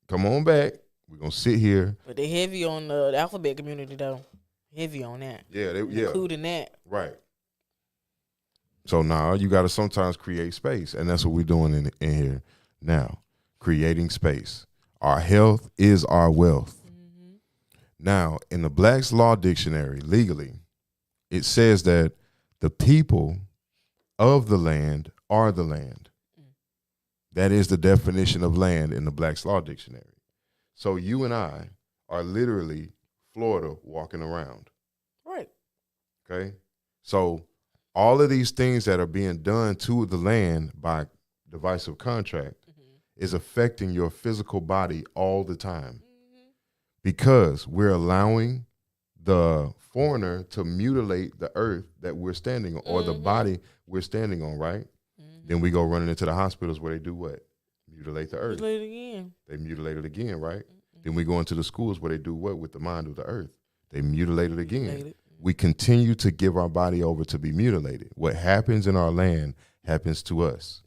[SPEAKER 1] come on back. We're going to sit here.
[SPEAKER 2] But they heavy on the alphabet community, though. Heavy on that.
[SPEAKER 1] Yeah.
[SPEAKER 2] Including that.
[SPEAKER 1] Right. So now you got to sometimes create space, and that's what we're doing in here now, creating space. Our health is our wealth.
[SPEAKER 2] Mm-hmm.
[SPEAKER 1] Now, in the Black's Law Dictionary, legally, it says that the people of the land are the land. That is the definition of land in the Black's Law Dictionary. So you and I are literally Florida walking around.
[SPEAKER 2] Right.
[SPEAKER 1] Okay? So all of these things that are being done to the land by divisive contract is affecting your physical body all the time because we're allowing the foreigner to mutilate the earth that we're standing on or the body we're standing on, right? Then we go running into the hospitals where they do what? Mutilate the earth.
[SPEAKER 2] Mutilate it again.
[SPEAKER 1] They mutilate it again, right? Then we go into the schools where they do what with the mind of the earth? They mutilate it again.
[SPEAKER 2] Mutilate it.
[SPEAKER 1] We continue to give our body over to be mutilated. What happens in our land happens to us.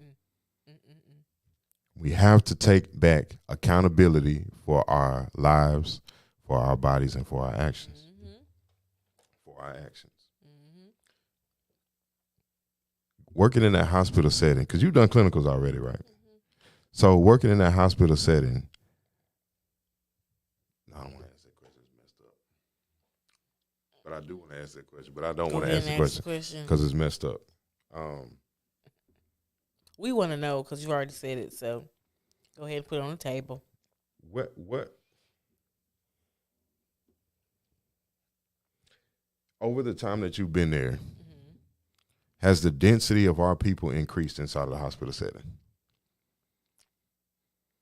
[SPEAKER 1] We have to take back accountability for our lives, for our bodies, and for our actions. For our actions. Working in that hospital setting, because you've done clinicals already, right? So working in that hospital setting, I don't want to ask that question, it's messed up. But I do want to ask that question, but I don't want to ask the question because it's messed up.
[SPEAKER 2] We want to know because you already said it, so go ahead and put it on the table.
[SPEAKER 1] What over the time that you've been there, has the density of our people increased inside of the hospital setting?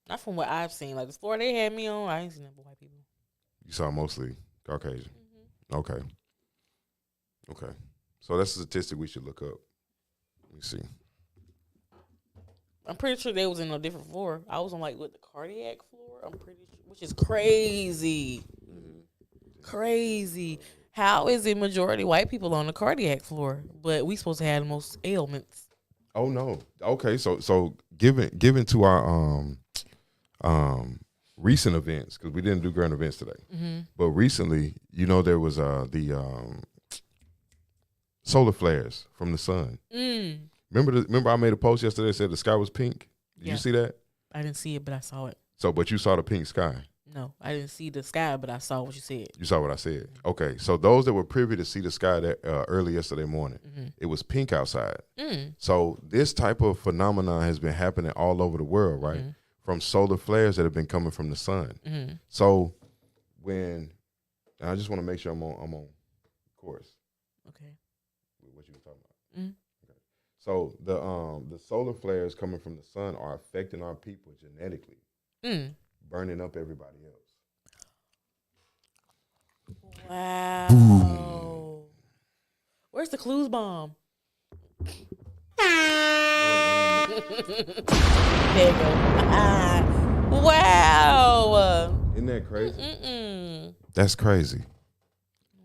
[SPEAKER 2] Not from what I've seen. Like the floor they had me on, I ain't seen no white people.
[SPEAKER 1] You saw mostly Caucasian. Okay. So that's a statistic we should look up. Let me see.
[SPEAKER 2] I'm pretty sure they was in a different floor. I was on like the cardiac floor. I'm pretty sure, which is crazy. Crazy. How is it majority white people on the cardiac floor, but we supposed to have the most ailments?
[SPEAKER 1] Oh no. Okay, so given to our recent events, because we didn't do current events today, but recently, there was the solar flares from the sun. Remember I made a post yesterday that said the sky was pink? Did you see that?
[SPEAKER 2] I didn't see it, but I saw it.
[SPEAKER 1] So, but you saw the pink sky?
[SPEAKER 2] No, I didn't see the sky, but I saw what you said.
[SPEAKER 1] You saw what I said? Okay, so those that were privy to see the sky that early yesterday morning, it was pink outside. So this type of phenomenon has been happening all over the world, right? From solar flares that have been coming from the sun. So when, and I just want to make sure I'm on course.
[SPEAKER 2] Okay.
[SPEAKER 1] With what you were talking about. Okay. So the solar flares coming from the sun are affecting our people genetically. Burning up everybody else.
[SPEAKER 2] Wow.
[SPEAKER 1] Boom.
[SPEAKER 2] Where's the clues bomb? There you go. Wow.
[SPEAKER 1] Isn't that crazy? That's crazy.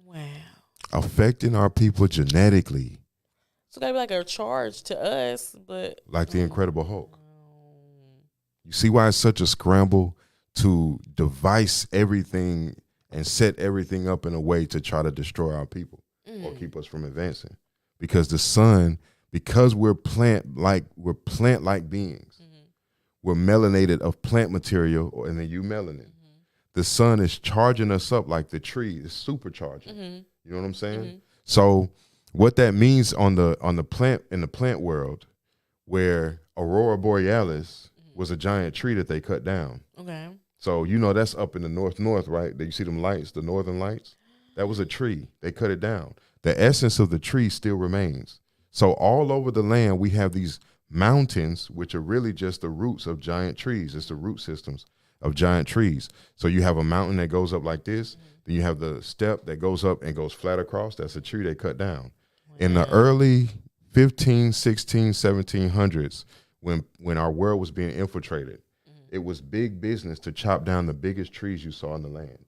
[SPEAKER 2] Wow.
[SPEAKER 1] Affecting our people genetically.
[SPEAKER 2] So gotta be like a charge to us, but
[SPEAKER 1] like the Incredible Hulk. You see why it's such a scramble to devise everything and set everything up in a way to try to destroy our people or keep us from advancing. Because the sun, because we're plant-like beings, we're melanated of plant material and then eumelanin. The sun is charging us up like the tree is supercharging. You know what I'm saying? So what that means on the plant in the plant world, where Aurora Borealis was a giant tree that they cut down.
[SPEAKER 2] okay.
[SPEAKER 1] So that's up in the north, right? You see them lights, the northern lights? That was a tree. They cut it down. The essence of the tree still remains. So all over the land, we have these mountains, which are really just the roots of giant trees. It's the root systems of giant trees. So you have a mountain that goes up like this. Then you have the step that goes up and goes flat across. That's a tree they cut down. Wow. In the early 15, 16, 1700s, when our world was being infiltrated, it was big business to chop down the biggest trees you saw in the land.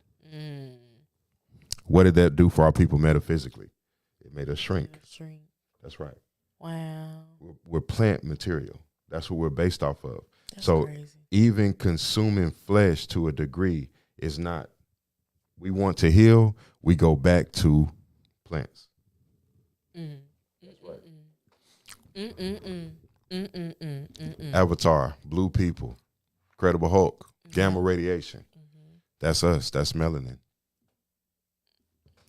[SPEAKER 1] What did that do for our people metaphysically? It made us shrink. That's right.
[SPEAKER 2] Wow.
[SPEAKER 1] We're plant material. That's what we're based off of.
[SPEAKER 2] That's
[SPEAKER 1] so
[SPEAKER 2] crazy.
[SPEAKER 1] Even consuming flesh to a degree is not. We want to heal, we go back to plants. That's right. Avatar, Blue People, Incredible Hulk. Gamma radiation. That's us. That's melanin.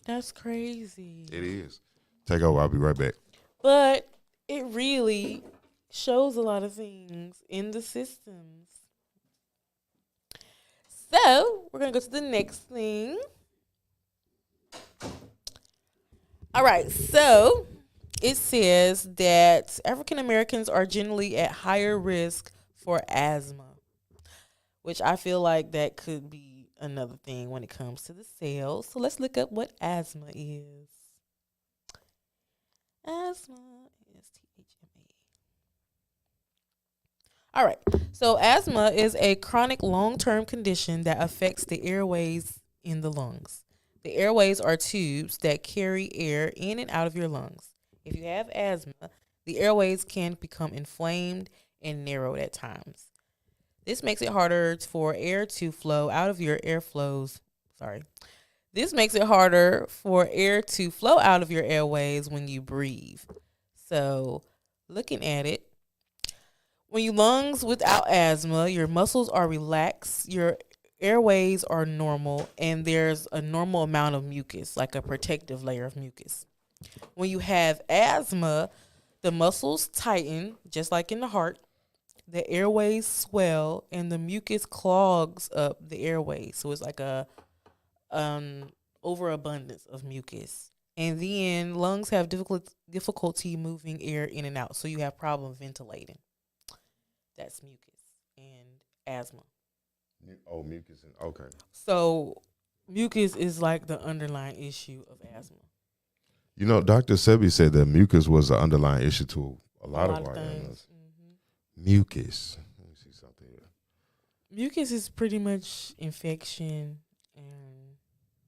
[SPEAKER 2] That's crazy.
[SPEAKER 1] It is. Take over. I'll be right back.
[SPEAKER 2] But it really shows a lot of things in the systems. So we're going to go to the next thing. All right. So it says that African Americans are generally at higher risk for asthma, which I feel like that could be another thing when it comes to the cells. So let's look up what asthma is. Asthma is THMA. All right. So asthma is a chronic long-term condition that affects the airways in the lungs. The airways are tubes that carry air in and out of your lungs. If you have asthma, the airways can become inflamed and narrowed at times. This makes it harder for air to flow out of your airflows. This makes it harder for air to flow out of your airways when you breathe. So, looking at it, when you lungs without asthma, your muscles are relaxed, your airways are normal, and there's a normal amount of mucus, like a protective layer of mucus. When you have asthma, the muscles tighten, just like in the heart. The airways swell, and the mucus clogs up the airways. So it's like a overabundance of mucus. And then lungs have difficulty moving air in and out. So you have problem ventilating. That's mucus and asthma.
[SPEAKER 1] Oh, mucus. Okay.
[SPEAKER 2] So mucus is like the underlying issue of asthma.
[SPEAKER 1] You know, Dr. Sebi said that mucus was the underlying issue to a lot of our illness. Mucus. Let me see something here.
[SPEAKER 2] Mucus is pretty much infection, and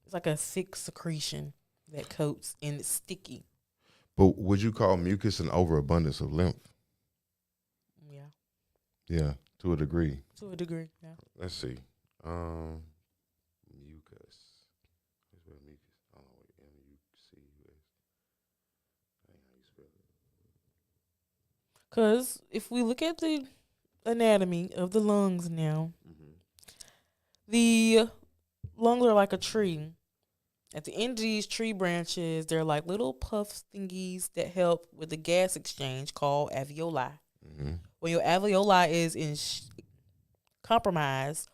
[SPEAKER 2] it's like a thick secretion that coats and it's sticky.
[SPEAKER 1] But would you call mucus an overabundance of lymph?
[SPEAKER 2] Yeah.
[SPEAKER 1] Yeah, to a degree.
[SPEAKER 2] To a degree, yeah.
[SPEAKER 1] Let's see. Mucus. Here's what mucus. I don't know what M-U-C-U-S. How you spell it?
[SPEAKER 2] Because if we look at the anatomy of the lungs now, the lungs are like a tree. At the end of these tree branches, they're like little puff thingies that help with the gas exchange called alveoli. When your alveoli is compromised,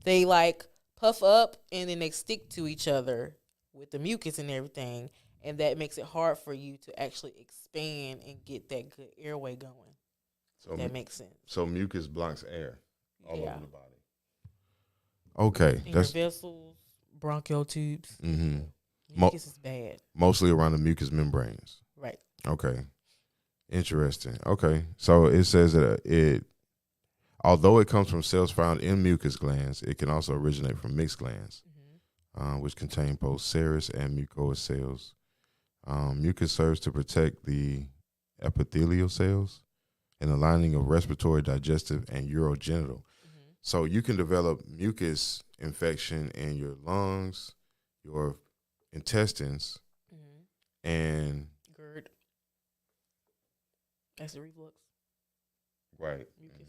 [SPEAKER 2] they like puff up and then they stick to each other with the mucus and everything. And that makes it hard for you to actually expand and get that good airway going. So that makes sense.
[SPEAKER 1] So mucus blocks air all over the body. Okay.
[SPEAKER 2] In your vessels, bronchial tubes. Mucus is bad.
[SPEAKER 1] Mostly around the mucous membranes.
[SPEAKER 2] Right.
[SPEAKER 1] Okay. Interesting. Okay. So it says that although it comes from cells found in mucus glands, it can also originate from mixed glands, which contain both serous and mucous cells. Mucus serves to protect the epithelial cells and the lining of respiratory, digestive, and urogenital. So you can develop mucus infection in your lungs, your intestines, and
[SPEAKER 2] GERD. That's the reflux.
[SPEAKER 1] Right. Mucus.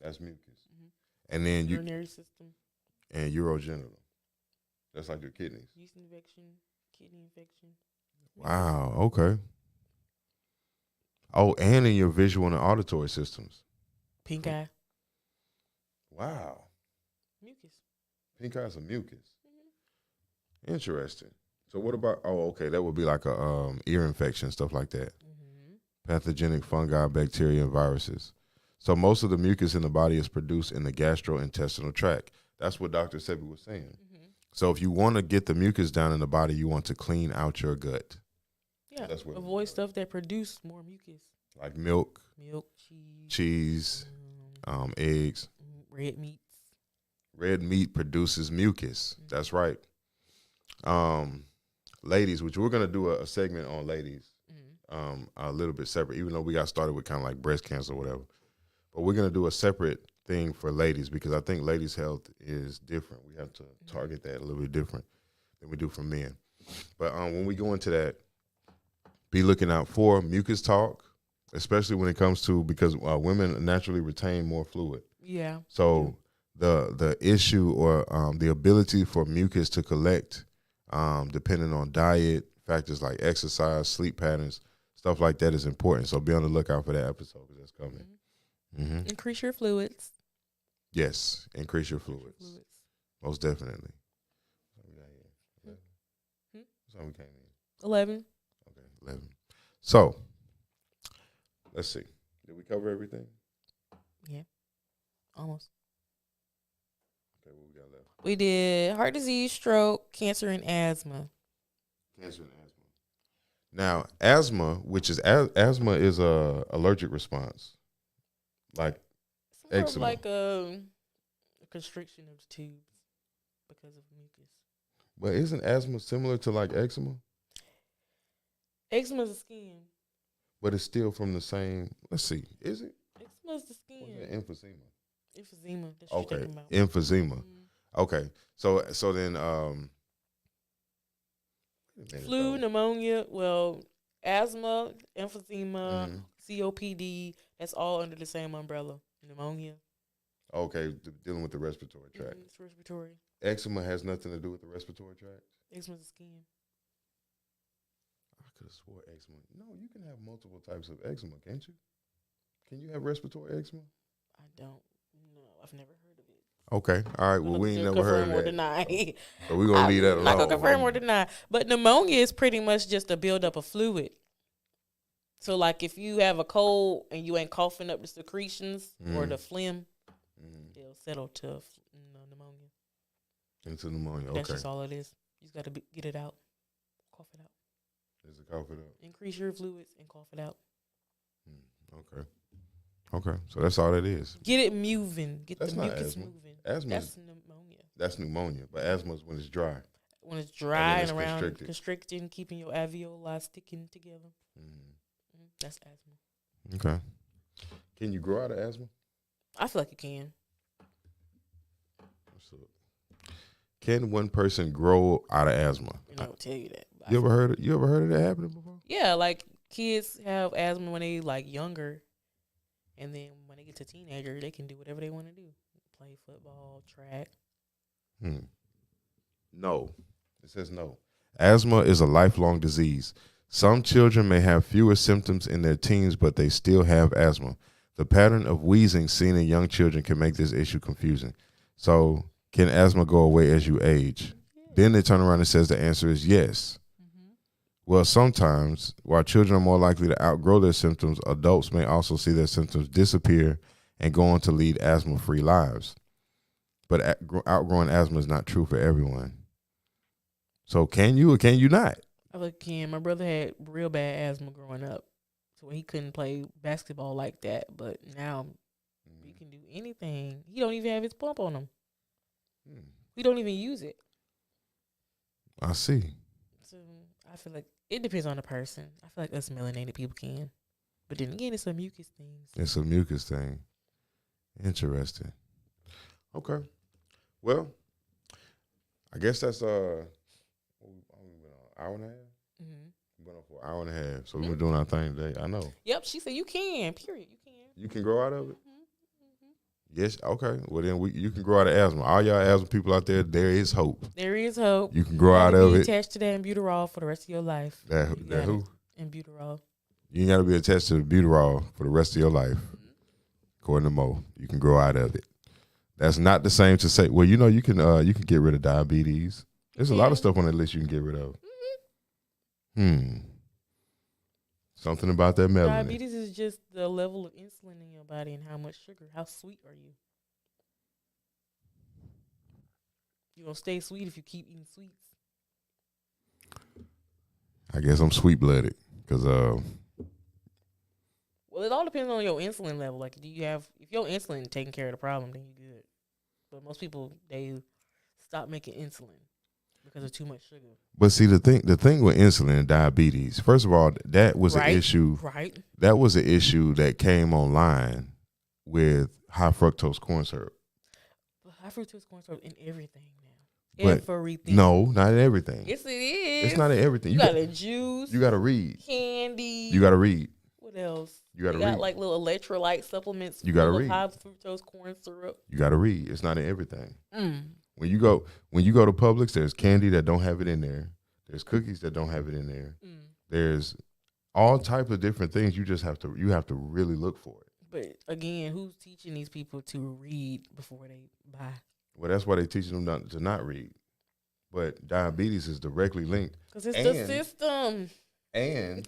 [SPEAKER 1] That's mucus. And then
[SPEAKER 2] urinary system.
[SPEAKER 1] And urogenital. That's like your kidneys.
[SPEAKER 2] Yeast infection, kidney infection.
[SPEAKER 1] Wow. Okay. Oh, and in your visual and auditory systems.
[SPEAKER 2] Pink eye.
[SPEAKER 1] Wow.
[SPEAKER 2] Mucus.
[SPEAKER 1] Pink eye is a mucus. Interesting. So what about? Oh, okay. That would be like a ear infection, stuff like that. Pathogenic fungi, bacteria, and viruses. So most of the mucus in the body is produced in the gastrointestinal tract. That's what Dr. Sebi was saying. So if you want to get the mucus down in the body, you want to clean out your gut.
[SPEAKER 2] Yeah, that's what avoid stuff that produce more mucus.
[SPEAKER 1] Like milk,
[SPEAKER 2] cheese,
[SPEAKER 1] eggs.
[SPEAKER 2] Red meats.
[SPEAKER 1] Red meat produces mucus. That's right. Ladies, which we're going to do a segment on ladies, a little bit separate, even though we got started with kind of like breast cancer or whatever. But we're going to do a separate thing for ladies because I think ladies' health is different. We have to target that a little bit different than we do for men. But when we go into that, be looking out for mucus talk, especially when it comes to, because women naturally retain more fluid.
[SPEAKER 2] Yeah.
[SPEAKER 1] So the issue or the ability for mucus to collect, depending on diet, factors like exercise, sleep patterns, stuff like that is important. So be on the lookout for that episode because that's coming. Mm-hmm.
[SPEAKER 2] Increase your fluids.
[SPEAKER 1] Yes, increase your fluids. Most definitely. So we came in
[SPEAKER 2] 11.
[SPEAKER 1] Okay, 11. So let's see. Did we cover everything?
[SPEAKER 2] Yeah, almost.
[SPEAKER 1] Okay, what we got left?
[SPEAKER 2] We did heart disease, stroke, cancer, and asthma.
[SPEAKER 1] Cancer and asthma. Now, asthma, which is asthma, is a allergic response, like
[SPEAKER 2] Sort of
[SPEAKER 1] eczema.
[SPEAKER 2] like a constriction of the tubes because of mucus.
[SPEAKER 1] But isn't asthma similar to like eczema?
[SPEAKER 2] Eczema is the skin.
[SPEAKER 1] But it's still from the same. Let's see. Is it?
[SPEAKER 2] Eczema is the
[SPEAKER 1] What's
[SPEAKER 2] skin.
[SPEAKER 1] that? Emphysema.
[SPEAKER 2] Emphysema. That's what you're
[SPEAKER 1] Okay.
[SPEAKER 2] talking about.
[SPEAKER 1] Emphysema.
[SPEAKER 2] Mm-hmm.
[SPEAKER 1] Okay. So then wait a minute,
[SPEAKER 2] Flu,
[SPEAKER 1] though.
[SPEAKER 2] pneumonia. Well, asthma, emphysema,
[SPEAKER 1] Mhm.
[SPEAKER 2] COPD. That's all under the same umbrella. Pneumonia.
[SPEAKER 1] Okay, dealing with the respiratory tract.
[SPEAKER 2] It's respiratory.
[SPEAKER 1] Eczema has nothing to do with the respiratory tract.
[SPEAKER 2] Eczema is the skin.
[SPEAKER 1] I could have swore eczema. No, you can have multiple types of eczema, can't you? Can you have respiratory eczema?
[SPEAKER 2] I don't know. I've never heard of it.
[SPEAKER 1] Okay, all right. Well, we ain't never heard
[SPEAKER 2] confirm or
[SPEAKER 1] of that.
[SPEAKER 2] deny.
[SPEAKER 1] So we're gonna leave that alone.
[SPEAKER 2] Not gonna confirm or deny. But pneumonia is pretty much just a buildup of fluid. So, like, if you have a cold and you ain't coughing up the secretions or the phlegm, it'll settle to pneumonia.
[SPEAKER 1] Into pneumonia.
[SPEAKER 2] That's
[SPEAKER 1] Okay.
[SPEAKER 2] just all it is. You just got to get it out, cough it out.
[SPEAKER 1] Is it cough it up?
[SPEAKER 2] Increase your fluids and cough it out.
[SPEAKER 1] Okay. Okay. So that's all that is.
[SPEAKER 2] Get it moving. Get
[SPEAKER 1] That's
[SPEAKER 2] the
[SPEAKER 1] not
[SPEAKER 2] mucus
[SPEAKER 1] asthma.
[SPEAKER 2] moving.
[SPEAKER 1] Asthma.
[SPEAKER 2] That's pneumonia.
[SPEAKER 1] That's pneumonia. But asthma is when it's dry.
[SPEAKER 2] When it's dry
[SPEAKER 1] it's
[SPEAKER 2] and around,
[SPEAKER 1] constricted.
[SPEAKER 2] constricting, keeping your alveoli sticking together. That's asthma.
[SPEAKER 1] Okay. Can you grow out of asthma?
[SPEAKER 2] I feel like you can.
[SPEAKER 1] What's up? Can one person grow out of asthma?
[SPEAKER 2] You know, I'll tell you that.
[SPEAKER 1] You ever heard of that happening before?
[SPEAKER 2] Yeah, like kids have asthma when they like younger, and then when they get to teenager, they can do whatever they want to do. Play football, track.
[SPEAKER 1] No. It says no. Asthma is a lifelong disease. Some children may have fewer symptoms in their teens, but they still have asthma. The pattern of wheezing seen in young children can make this issue confusing. So, can asthma go away as you age? Then they turn around and says the answer is yes. Well, sometimes, while children are more likely to outgrow their symptoms, adults may also see their symptoms disappear and go on to lead asthma-free lives. But outgrowing asthma is not true for everyone. So can you or can you not?
[SPEAKER 2] I like can. My brother had real bad asthma growing up, so he couldn't play basketball like that. But now he can do anything. He don't even have his pump on him. We don't even use it.
[SPEAKER 1] I see.
[SPEAKER 2] So I feel like it depends on the person. I feel like us melanated people can, but then again, it's a mucus thing. So.
[SPEAKER 1] It's a mucus thing. Interesting. Okay. Well, I guess that's hour and a half. We've been on for an hour and a half, so we've been doing our thing today. I know.
[SPEAKER 2] Yep, she said you can. Period. You can.
[SPEAKER 1] You can grow out of it. Yes. Okay. Well, then you can grow out of asthma. All y'all asthma people out there is hope.
[SPEAKER 2] There is hope.
[SPEAKER 1] You can grow out of it.
[SPEAKER 2] Attached to that albuterol for the rest of your life.
[SPEAKER 1] That who?
[SPEAKER 2] Albuterol.
[SPEAKER 1] You ain't got to be attached to the albuterol for the rest of your life. According to Mo, you can grow out of it. That's not the same to say. Well, you know, you can get rid of diabetes. There's a lot of stuff on that list you can get rid of. Something about that melanin.
[SPEAKER 2] Diabetes is just the level of insulin in your body and how much sugar. How sweet are you? You're going to stay sweet if you keep eating sweets.
[SPEAKER 1] I guess I'm sweet-blooded because
[SPEAKER 2] Well, it all depends on your insulin level. Like, if your insulin taking care of the problem, then you're good. But most people, they stop making insulin because of too much sugar.
[SPEAKER 1] But see, the thing with insulin and diabetes, first of all, that was an issue.
[SPEAKER 2] Right.
[SPEAKER 1] That was an issue that came online with high fructose corn syrup.
[SPEAKER 2] But high fructose corn syrup in everything now.
[SPEAKER 1] But
[SPEAKER 2] everything.
[SPEAKER 1] No, not in everything.
[SPEAKER 2] Yes, it is.
[SPEAKER 1] It's not in everything.
[SPEAKER 2] You got a juice.
[SPEAKER 1] You got to read.
[SPEAKER 2] Candy.
[SPEAKER 1] You got to read.
[SPEAKER 2] What else?
[SPEAKER 1] You got
[SPEAKER 2] They
[SPEAKER 1] to
[SPEAKER 2] got
[SPEAKER 1] read.
[SPEAKER 2] like little electrolyte supplements.
[SPEAKER 1] You gotta
[SPEAKER 2] full of
[SPEAKER 1] read.
[SPEAKER 2] high fructose corn syrup.
[SPEAKER 1] You got to read. It's not in everything.
[SPEAKER 2] Mm.
[SPEAKER 1] When you go to Publix, there's candy that don't have it in there. There's cookies that don't have it in there.
[SPEAKER 2] Mm.
[SPEAKER 1] There's all types of different things. You have to really look for it.
[SPEAKER 2] But again, who's teaching these people to read before they buy?
[SPEAKER 1] Well, that's why they teaching them to not read. But diabetes is directly linked.
[SPEAKER 2] Because it's the system.
[SPEAKER 1] And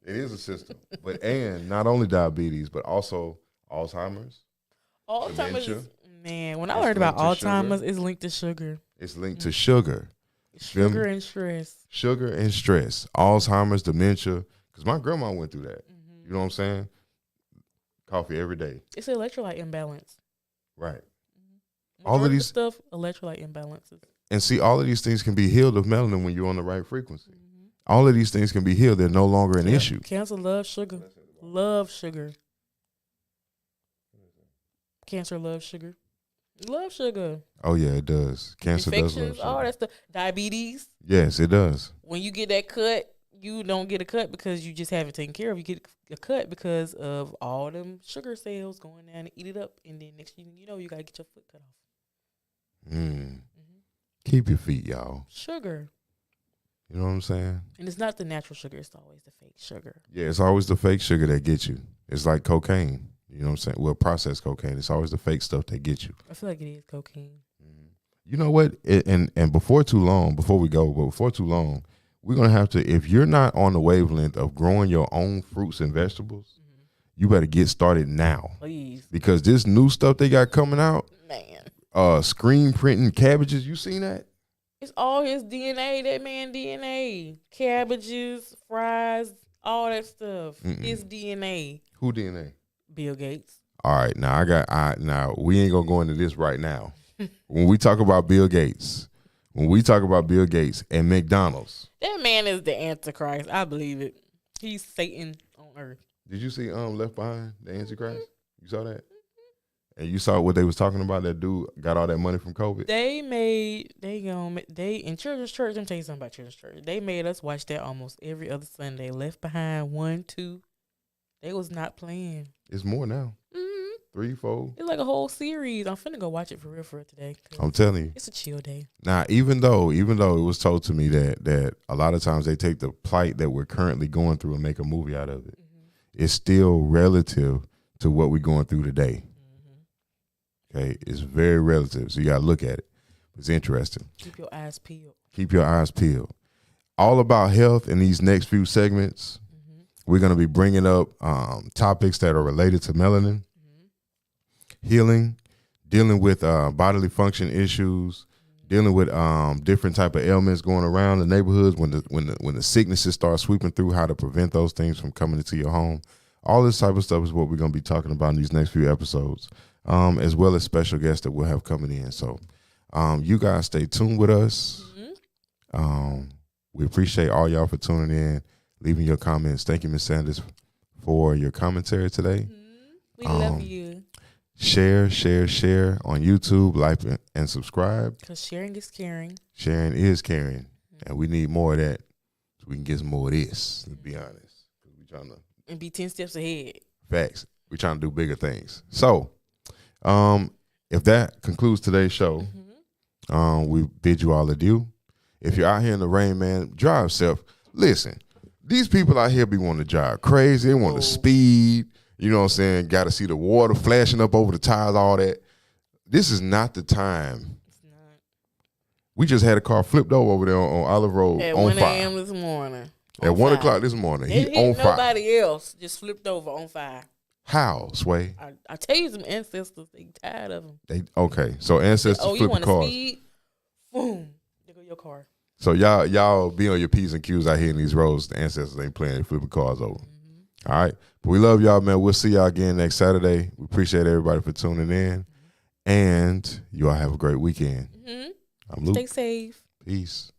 [SPEAKER 1] it is a system. And not only diabetes, but also Alzheimer's.
[SPEAKER 2] Alzheimer's,
[SPEAKER 1] dementia.
[SPEAKER 2] man, when I
[SPEAKER 1] It's
[SPEAKER 2] learned about
[SPEAKER 1] linked to
[SPEAKER 2] Alzheimer's,
[SPEAKER 1] sugar.
[SPEAKER 2] it's linked to sugar.
[SPEAKER 1] It's linked to sugar.
[SPEAKER 2] Sugar and stress.
[SPEAKER 1] Sugar and stress. Alzheimer's, dementia. Because my grandma went through that.
[SPEAKER 2] Mm-hmm.
[SPEAKER 1] You know what I'm saying? Coffee every day.
[SPEAKER 2] It's an electrolyte imbalance.
[SPEAKER 1] Right.
[SPEAKER 2] Mm-hmm.
[SPEAKER 1] All of these
[SPEAKER 2] stuff, electrolyte imbalances.
[SPEAKER 1] And see, all of these things can be healed of melanin when you're on the right frequency.
[SPEAKER 2] Mm-hmm.
[SPEAKER 1] All of these things can be healed. They're no longer an issue.
[SPEAKER 2] Cancer loves sugar. Love sugar. Cancer loves sugar. Love sugar.
[SPEAKER 1] Oh, yeah, it does. Cancer does love
[SPEAKER 2] Infections,
[SPEAKER 1] sugar.
[SPEAKER 2] all that stuff. Diabetes.
[SPEAKER 1] Yes, it does.
[SPEAKER 2] When you get that cut, you don't get a cut because you just haven't taken care of. You get a cut because of all them sugar cells going down and eat it up. And then next thing you know, you got to get your foot cut off.
[SPEAKER 1] Mm. Keep your feet, y'all.
[SPEAKER 2] Sugar.
[SPEAKER 1] You know what I'm saying?
[SPEAKER 2] And it's not the natural sugar. It's always the fake sugar.
[SPEAKER 1] Yeah, it's always the fake sugar that gets you. It's like cocaine. You know what I'm saying? Well, processed cocaine. It's always the fake stuff that gets you.
[SPEAKER 2] I feel like it is cocaine.
[SPEAKER 1] You know what? And before too long, we're going to have to, if you're not on the wavelength of growing your own fruits and vegetables, you better get started now.
[SPEAKER 2] Please.
[SPEAKER 1] Because this new stuff they got coming out,
[SPEAKER 2] Man.
[SPEAKER 1] screen printing cabbages, you seen that?
[SPEAKER 2] It's all his DNA, that man DNA. Cabbages, fries, all that stuff. His DNA.
[SPEAKER 1] Who DNA?
[SPEAKER 2] Bill Gates.
[SPEAKER 1] All right, now we ain't gonna go into this right now. When we talk about Bill Gates and McDonald's,
[SPEAKER 2] That man is the Antichrist. I believe it. He's Satan on earth.
[SPEAKER 1] did you see Left Behind, the Antichrist? You saw that? And you saw what they was talking about? That dude got all that money from COVID.
[SPEAKER 2] In Children's Church. Let me tell you something about Children's Church. They made us watch that almost every other Sunday. Left Behind 1, 2. They was not playing.
[SPEAKER 1] It's more now.
[SPEAKER 2] Mm-hmm.
[SPEAKER 1] 3, 4.
[SPEAKER 2] It's like a whole series. I'm finna go watch it for real today.
[SPEAKER 1] I'm telling you.
[SPEAKER 2] It's a chill day.
[SPEAKER 1] Now, even though it was told to me that a lot of times they take the plight that we're currently going through and make a movie out of it, it's still relative to what we're going through today. Okay, it's very relative, so you got to look at it. It's interesting.
[SPEAKER 2] Keep your eyes peeled.
[SPEAKER 1] Keep your eyes peeled. All about health in these next few segments. We're going to be bringing up topics that are related to melanin, healing, dealing with bodily function issues, dealing with different type of ailments going around the neighborhoods when the sicknesses start sweeping through, how to prevent those things from coming into your home. All this type of stuff is what we're going to be talking about in these next few episodes, as well as special guests that we'll have coming in. So you guys stay tuned with us. We appreciate all y'all for tuning in, leaving your comments. Thank you, Ms. Sanders, for your commentary today.
[SPEAKER 2] We love you.
[SPEAKER 1] Share on YouTube, like and subscribe.
[SPEAKER 2] Because sharing is caring.
[SPEAKER 1] Sharing is caring. And we need more of that so we can get some more of this, to be honest. We trying to
[SPEAKER 2] and be 10 steps ahead.
[SPEAKER 1] Facts. We're trying to do bigger things. So, if that concludes today's show, we bid you all adieu. If you're out here in the rain, man, drive safe. Listen, these people out here be wanting to drive crazy. They want to speed. You know what I'm saying? Got to see the water flashing up over the tires, all that. This is not the time.
[SPEAKER 2] It's not.
[SPEAKER 1] We just had a car flipped over there on Olive Road
[SPEAKER 2] At
[SPEAKER 1] on
[SPEAKER 2] 1
[SPEAKER 1] fire.
[SPEAKER 2] a.m. this morning.
[SPEAKER 1] At 1 o'clock this morning.
[SPEAKER 2] It
[SPEAKER 1] He on fire.
[SPEAKER 2] Nobody else just flipped over on fire.
[SPEAKER 1] How, Sway?
[SPEAKER 2] I tell you, some ancestors, they tired of them.
[SPEAKER 1] Okay. So ancestors
[SPEAKER 2] you
[SPEAKER 1] flipping
[SPEAKER 2] want to
[SPEAKER 1] cars.
[SPEAKER 2] speed? Boom. There go your car.
[SPEAKER 1] So y'all be on your P's and Q's out here in these roads. The ancestors ain't playing, they flipping cars over. All right. But we love y'all, man. We'll see y'all again next Saturday. We appreciate everybody for tuning in. And you all have a great weekend. I'm Luke.
[SPEAKER 2] Stay safe.
[SPEAKER 1] Peace.